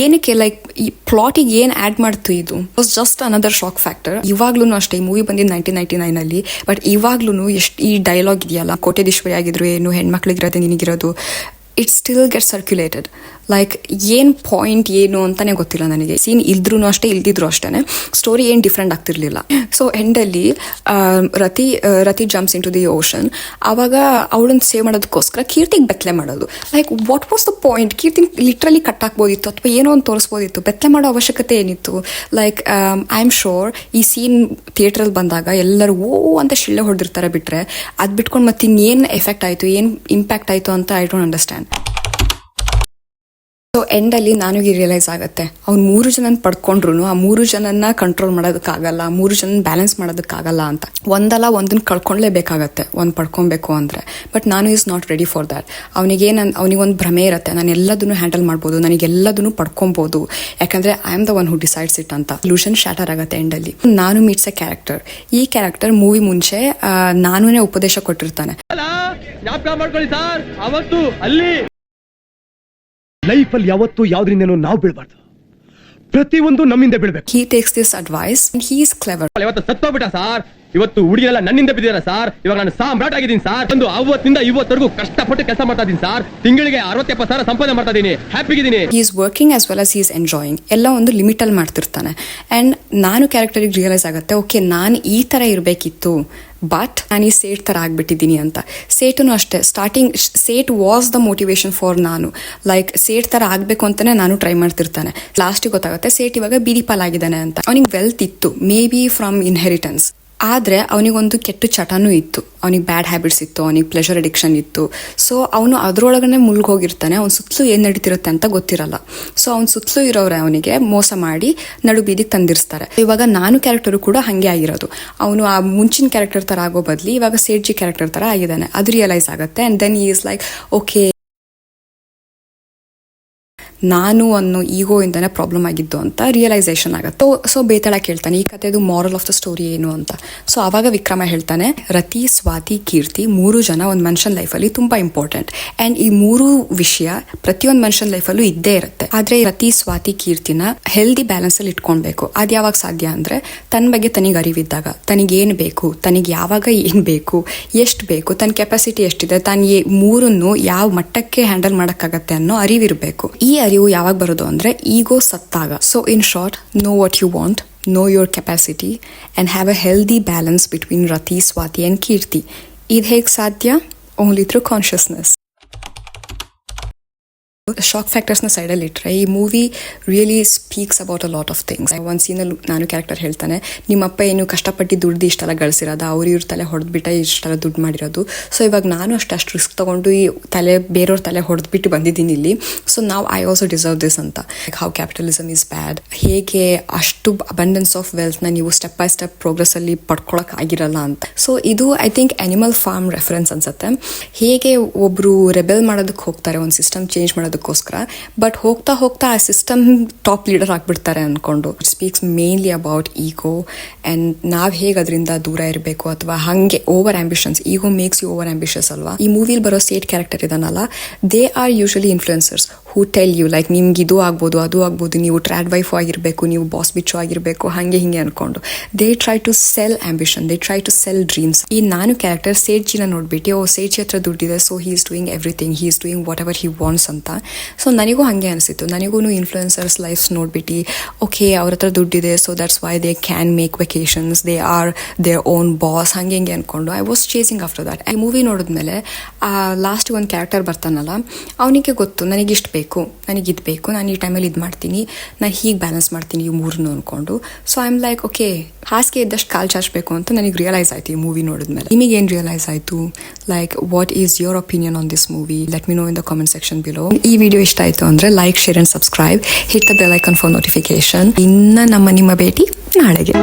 ಏನಕ್ಕೆ ಲೈಕ್ ಈ ಪ್ಲಾಟಿಗೆ ಏನು ಆ್ಯಡ್ ಮಾಡ್ತು, ಇದು was just another shock factor. ಇವಾಗ್ಲೂ ಅಷ್ಟೇ, ಈ ಮೂವಿ ಬಂದಿದ್ದು 1999 ಬಟ್ ಇವಾಗ್ಲೂ ಎಷ್ಟು ಈ ಡೈಲಾಗ್ ಇದೆಯಲ್ಲ, ಕೋಟ್ಯಾಧೀಶ್ವರಿ ಆಗಿದ್ರು ಏನು, ಹೆಣ್ಮಕ್ಳಿಗಿರೋದು ನಿನಗಿರೋದು, it still get circulated. Like ಏನು ಪಾಯಿಂಟ್ ಏನು ಅಂತಾನೆ ಗೊತ್ತಿಲ್ಲ ನನಗೆ. ಸೀನ್ ಇಲ್ದ್ರೂ ಅಷ್ಟೇ ಇಲ್ದಿದ್ರು ಅಷ್ಟೇ ಸ್ಟೋರಿ ಏನು ಡಿಫ್ರೆಂಟ್ ಆಗ್ತಿರ್ಲಿಲ್ಲ. ಸೊ ಎಂಡಲ್ಲಿ Rati jumps into the ocean. ಆವಾಗ ಅವಳನ್ನು ಸೇವ್ ಮಾಡೋದಕ್ಕೋಸ್ಕರ ಕೀರ್ತಿಗೆ ಬೆತ್ತಲೆ ಮಾಡೋದು. Like what was the point? Keerthi literally cut ಹಾಕ್ಬೋದಿತ್ತು ಅಥವಾ ಏನೋ ಒಂದು ತೋರಿಸ್ಬೋದಿತ್ತು. ಬೆತ್ತಲೆ ಮಾಡೋ ಅವಶ್ಯಕತೆ ಏನಿತ್ತು? ಲೈಕ್ ಐ ಆಮ್ ಶೋರ್ ಈ ಸೀನ್ ಥಿಯೇಟ್ರಲ್ಲಿ ಬಂದಾಗ ಎಲ್ಲರೂ ಓ ಅಂತ ಶಿಳ್ಳೆ ಹೊಡೆದಿರ್ತಾರೆ ಬಿಟ್ರೆ ಅದು ಬಿಟ್ಕೊಂಡು ಮತ್ತೆ ಇನ್ನೇನು ಎಫೆಕ್ಟ್ ಆಯಿತು, ಏನು ಇಂಪ್ಯಾಕ್ಟ್ ಆಯಿತು ಅಂತ ಐ ಡೋಂಟ್ ಅಂಡರ್ಸ್ಟ್ಯಾಂಡ್. ಸೊ ಎಂಡಲ್ಲಿ ನನಗೆ ರಿಯಲೈಸ್ ಆಗುತ್ತೆ ಅವ್ನು 3 ಜನನ ಪಡ್ಕೊಂಡ್ರು ಆ 3 ಜನನ್ನ ಕಂಟ್ರೋಲ್ ಮಾಡೋದಕ್ಕಾಗಲ್ಲ, 3 ಜನನ ಬ್ಯಾಲೆನ್ಸ್ ಮಾಡೋದಕ್ಕಾಗಲ್ಲ ಅಂತ. ಒಂದನ್ನ ಕಳ್ಕೊಳ್ಳೇಬೇಕಾಗತ್ತೆ ಒಂದು ಪಡ್ಕೊಬೇಕು ಅಂದರೆ. ಬಟ್ ನಾನು is not ready for that. ಅವನಿಗೊಂದು ಭ್ರಮೆ ಇರುತ್ತೆ, ನಾನು ಎಲ್ಲದನ್ನು ಹ್ಯಾಂಡಲ್ ಮಾಡ್ಬೋದು, ನನಗೆಲ್ಲದನ್ನು ಪಡ್ಕೊಬೋದು, ಯಾಕಂದರೆ I am the one who decides it ಅಂತ. ಇಲ್ಯೂಷನ್ ಶಾಟರ್ ಆಗುತ್ತೆ ಎಂಡಲ್ಲಿ. ನಾನು ಮೀಟ್ಸ್ ಎ ಕ್ಯಾರೆಕ್ಟರ್. ಈ ಕ್ಯಾರೆಕ್ಟರ್ ಮೂವಿ ಮುಂಚೆ ನಾನೇ ಉಪದೇಶ ಕೊಟ್ಟಿರ್ತಾನೆ. ಮಾಡ್ಕೊಳ್ಳಿ ಸರ್, ಅವತ್ತು ಅಲ್ಲಿ ಲೈಫಲ್ಲಿ ಯಾವತ್ತೂ ಯಾವ್ದ್ರಿಂದನೂ ನಾವು ಬೀಳ್ಬಾರ್ದು, ಪ್ರತಿಯೊಂದು ನಮ್ಮಿಂದ ಬೀಳ್ಬೇಕು. He takes this advice and he is clever. ಇವತ್ತು ಸತ್ತೋಗ್ಬಿಟ್ಟ ಸರ್, ಇವತ್ತು ಹುಡುಗಿರೆಲ್ಲ ನನ್ನಿಂದ ಬಿದ್ದಿದ್ದಾರೆ ಸರ್. ಇವಾಗ ನಾನು ಸಾಮ್ರಾಟ್ ಆಗಿದ್ದೀನಿ ಸರ್. ಒಂದು ಅವತ್ತಿಂದ ಇವತ್ತರೆಗೂ ಕಷ್ಟಪಟ್ಟು ಕೆಲಸ ಮಾಡ್ತಾ ಇದ್ದೀನಿ ಸರ್. ತಿಂಗಳಿಗೆ 60-70 ಸಂಪಾದನೆ ಮಾಡ್ತಾ ಇದ್ದೀನಿ, ಹ್ಯಾಪಿಗಿದ್ದೀನಿ. He is working as well as he is enjoying. ಎಲ್ಲ ಒಂದು ಲಿಮಿಟಲ್ಲಿ ಮಾಡ್ತಿರ್ತಾನೆ. ಆ್ಯಂಡ್ ನಾನು ಕ್ಯಾರೆಕ್ಟರಿಗೆ ರಿಯಲೈಸ್ ಆಗುತ್ತೆ, ಓಕೆ ನಾನು ಈ ಥರ ಇರಬೇಕಿತ್ತು, ಬಟ್ ನಾನು ಈ ಸೇಟ್ ಥರ ಆಗ್ಬಿಟ್ಟಿದ್ದೀನಿ ಅಂತ. ಸೇಟೂ ಅಷ್ಟೇ, starting Seth was the motivation for Nanu. Like Seth ಥರ ಆಗಬೇಕು ಅಂತಲೇ ನಾನು ಟ್ರೈ ಮಾಡ್ತಿರ್ತಾನೆ. ಲಾಸ್ಟಿಗೆ ಗೊತ್ತಾಗುತ್ತೆ ಸೇಟ್ ಇವಾಗ ಬೀದಿ ಪಾಲಾಗಿದ್ದಾನೆ ಅಂತ. ಅವನಿಗೆ ವೆಲ್ತ್ ಇತ್ತು, ಮೇ ಬಿ ಫ್ರಮ್ ಇನ್ಹೆರಿಟೆನ್ಸ್. ಆದರೆ ಅವನಿಗೊಂದು ಕೆಟ್ಟ ಚಟನೂ ಇತ್ತು, ಅವನಿಗೆ ಬ್ಯಾಡ್ ಹ್ಯಾಬಿಟ್ಸ್ ಇತ್ತು, ಅವನಿಗೆ ಪ್ಲೆಷರ್ ಅಡಿಕ್ಷನ್ ಇತ್ತು. ಸೊ ಅವನು ಅದರೊಳಗನೆ ಮುಳುಗೋಗಿರ್ತಾನೆ. ಅವ್ನ ಸುತ್ತಲೂ ಏನು ನಡೀತಿರುತ್ತೆ ಅಂತ ಗೊತ್ತಿರಲ್ಲ. ಸೊ ಅವ್ನ ಸುತ್ತಲೂ ಇರೋರೆ ಅವನಿಗೆ ಮೋಸ ಮಾಡಿ ನಡು ಬೀದಿಗೆ ತಂದಿರಿಸ್ತಾರೆ. ಇವಾಗ ನಾನು ಕ್ಯಾರೆಕ್ಟರು ಕೂಡ ಹಾಗೆ ಆಗಿರೋದು. ಅವನು ಆ ಮುಂಚಿನ ಕ್ಯಾರೆಕ್ಟರ್ ಥರ ಆಗೋ ಬದಲಿ ಇವಾಗ ಸೇಠ್ಜಿ ಕ್ಯಾರೆಕ್ಟರ್ ಥರ ಆಗಿದ್ದಾನೆ. ಅದು ರಿಯಲೈಸ್ ಆಗುತ್ತೆ. ಆ್ಯಂಡ್ ದೆನ್ ಈ ಈಸ್ ಲೈಕ್ ಓಕೆ, ನಾನು ಅನ್ನೋ ಈಗೋ ಇಂದನೇ ಪ್ರಾಬ್ಲಮ್ ಆಗಿದ್ದು ಅಂತ ರಿಯಲೈಸೇಷನ್ ಆಗುತ್ತೆ. ಸೊ ಬೇತಾಳ ಕೇಳ್ತಾನೆ ಈ ಕಥೆದು ಮಾರಲ್ ಆಫ್ ದ ಸ್ಟೋರಿ ಏನು ಅಂತ. ಸೊ ಆವಾಗ ವಿಕ್ರಮ ಹೇಳ್ತಾನೆ, ರತಿ, ಸ್ವಾತಿ, ಕೀರ್ತಿ 3 ಜನ ಒಂದು ಮನುಷ್ಯನ ಲೈಫಲ್ಲಿ ತುಂಬ ಇಂಪಾರ್ಟೆಂಟ್. ಆ್ಯಂಡ್ ಈ 3 ವಿಷಯ ಪ್ರತಿಯೊಂದು ಮನುಷ್ಯನ ಲೈಫಲ್ಲೂ ಇದ್ದೇ ಇರುತ್ತೆ. ಆದರೆ ರತಿ, ಸ್ವಾತಿ, ಕೀರ್ತಿನ ಹೆಲ್ದಿ ಬ್ಯಾಲೆನ್ಸಲ್ಲಿ ಇಟ್ಕೊಳ್ಬೇಕು. ಅದು ಯಾವಾಗ ಸಾಧ್ಯ ಅಂದರೆ ತನ್ನ ಬಗ್ಗೆ ತನಗೆ ಅರಿವಿದ್ದಾಗ, ತನಗೇನು ಬೇಕು, ತನಗೆ ಯಾವಾಗ ಏನು ಬೇಕು, ಎಷ್ಟು ಬೇಕು, ತನ್ನ ಕೆಪಾಸಿಟಿ ಎಷ್ಟಿದೆ, ತಾನು 3 ಯಾವ ಮಟ್ಟಕ್ಕೆ ಹ್ಯಾಂಡಲ್ ಮಾಡೋಕ್ಕಾಗತ್ತೆ ಅನ್ನೋ ಅರಿವಿರಬೇಕು. ಈ ಅರಿವು ಯಾವಾಗ ಬರೋದು ಅಂದರೆ ಈಗೋ ಸತ್ತಾಗ. So in short, know what you want, know your capacity and have a healthy balance between Rati, Swati and Kirti. ಇದು ಹೇಗೆ ಸಾಧ್ಯ? Only through consciousness. ಶಾಕ್ ಫ್ಯಾಕ್ಟರ್ಸ್ನ ಸೈಡಲ್ಲಿ ಇಟ್ಟರೆ ಈ movie really speaks about a lot of things. ಒಂದು ಸೀನಲ್ಲಿ ನಾನು ಕ್ಯಾರೆಕ್ಟರ್ ಹೇಳ್ತಾನೆ, ನಿಮ್ಮಪ್ಪ ಏನು ಕಷ್ಟಪಟ್ಟು ದುಡ್ದು ಇಷ್ಟೆಲ್ಲ ಗಳಿಸಿರೋದು, ಇವ್ರ ತಲೆ ಹೊಡೆದ್ಬಿಟ್ಟು ಇಷ್ಟೆಲ್ಲ ದುಡ್ಡು ಮಾಡಿರೋದು. ಸೊ ಇವಾಗ ನಾನು ಅಷ್ಟು ರಿಸ್ಕ್ ತೊಗೊಂಡು ಈ ಬೇರೆಯವ್ರ ತಲೆ ಹೊಡೆದ್ಬಿಟ್ಟು ಬಂದಿದ್ದೀನಿ ಇಲ್ಲಿ. ಸೊ ನಾವು ಐ ಆಲ್ಸೋ ಡಿಸರ್ವ್ ದಿಸ್ ಅಂತ. ಹೌ ಕ್ಯಾಪಿಟಲಿಸಮ್ ಈಸ್ ಬ್ಯಾಡ್, ಹೇಗೆ ಅಷ್ಟು ಅಬಂಡೆನ್ಸ್ ಆಫ್ ವೆಲ್ತ್ನ ನೀವು ಸ್ಟೆಪ್ ಬೈ ಸ್ಟೆಪ್ ಪ್ರೋಗ್ರೆಸ್ಸಲ್ಲಿ ಪಡ್ಕೊಳಕ್ಕಾಗಿರಲ್ಲ ಅಂತ. ಸೊ ಇದು I think Animal Farm reference ಅನ್ಸುತ್ತೆ. ಹೇಗೆ ಒಬ್ಬರು ರೆಬೆಲ್ ಮಾಡೋದಕ್ಕೆ ಹೋಗ್ತಾರೆ ಒಂದು ಸಿಸ್ಟಮ್ ಚೇಂಜ್ ಮಾಡೋದಕ್ಕೋಸ್ಕರ, ಬಟ್ ಹೋಗ್ತಾ ಹೋಗ್ತಾ ಆ ಸಿಸ್ಟಮ್ ಟಾಪ್ ಲೀಡರ್ ಆಗ್ಬಿಡ್ತಾರೆ ಅನ್ಕೊಂಡು. It speaks mainly about ego and ನಾವು ಹೇಗೆ ಅದರಿಂದ ದೂರ ಇರಬೇಕು, ಅಥವಾ ಹಾಗೆ over ambitions. Ego makes you over ambitious ಅಲ್ವಾ. ಈ ಮೂವಿಲಿ ಬರೋ ಸೇಟ್ ಕ್ಯಾರೆಕ್ಟರ್ ಇದಾನಲ್ಲ, they are usually influencers who tell you like ನಿಮ್ಗೆ ಇದು ಆಗ್ಬೋದು, ಅದು ಆಗ್ಬೋದು, ನೀವು ಟ್ರ್ಯಾಡ್ ವೈಫ್ ಆಗಿರಬೇಕು, ನೀವು ಬಾಸ್ ಬಿಚ್ಚು ಆಗಿರಬೇಕು, ಹಾಗೆ ಹಿಂಗೆ ಅನ್ಕೊಂಡು they try to sell ambition, they try to sell dreams. ಈ ನಾನು ಕ್ಯಾರೆಕ್ಟರ್ ಸೇಠ್ಜಿನ ನೋಡ್ಬಿಟ್ಟು ಸೇಠ್ಜಿ ಹತ್ರ ದುಡ್ಡಿದೆ, so he is doing everything, he is doing whatever he wants ಅಂತ. ಸೊ ನನಗೂ ಹಾಗೆ ಅನಿಸಿತ್ತು. ನನಗೂ ಇನ್ಫ್ಲುಯೆನ್ಸರ್ಸ್ ಲೈಫ್ಸ್ ನೋಡ್ಬಿಟ್ಟು ಓಕೆ ಅವ್ರ ಹತ್ರ ದುಡ್ಡಿದೆ, so that's why they can make vacations, they are their own boss, ಹಾಗೆ ಹಿಂಗೆ ಅನ್ಕೊಂಡು I was chasing after that. ಈ ಮೂವಿ ನೋಡಿದ್ಮೇಲೆ ಆ ಲಾಸ್ಟ್ ಒಂದು ಕ್ಯಾರೆಕ್ಟರ್ ಬರ್ತಾನಲ್ಲ, ಅವನಿಗೆ ಗೊತ್ತು ನನಗೆ ಇಷ್ಟು ಬೇಕು, ನನಗಿದು ಬೇಕು, ನಾನು ಈ ಟೈಮಲ್ಲಿ ಇದು ಮಾಡ್ತೀನಿ, ನಾನು ಹೀಗೆ ಬ್ಯಾಲೆನ್ಸ್ ಮಾಡ್ತೀನಿ ಈ 3 ಅಂದ್ಕೊಂಡು. So I am like okay, ಹಾಸಿಗೆ ಇದ್ದಷ್ಟು ಕಾಲು ಚಾಚಬೇಕು ಅಂತ ನನಗೆ ರಿಯಲೈಸ್ ಆಯಿತು ಈ ಮೂವಿ ನೋಡಿದ್ಮೇಲೆ. ನಿಮಗೇನು ರಿಯಲೈಸ್ ಆಯಿತು? Like what is your opinion on this movie? Let me no in the comment section below. ಈ ವಿಡಿಯೋ ಇಷ್ಟ ಆಯಿತು ಅಂದರೆ like, share and subscribe, hit the bell icon for notification. ಇನ್ನು ನಿಮ್ಮ ಭೇಟಿ ನಾಳೆಗೆ.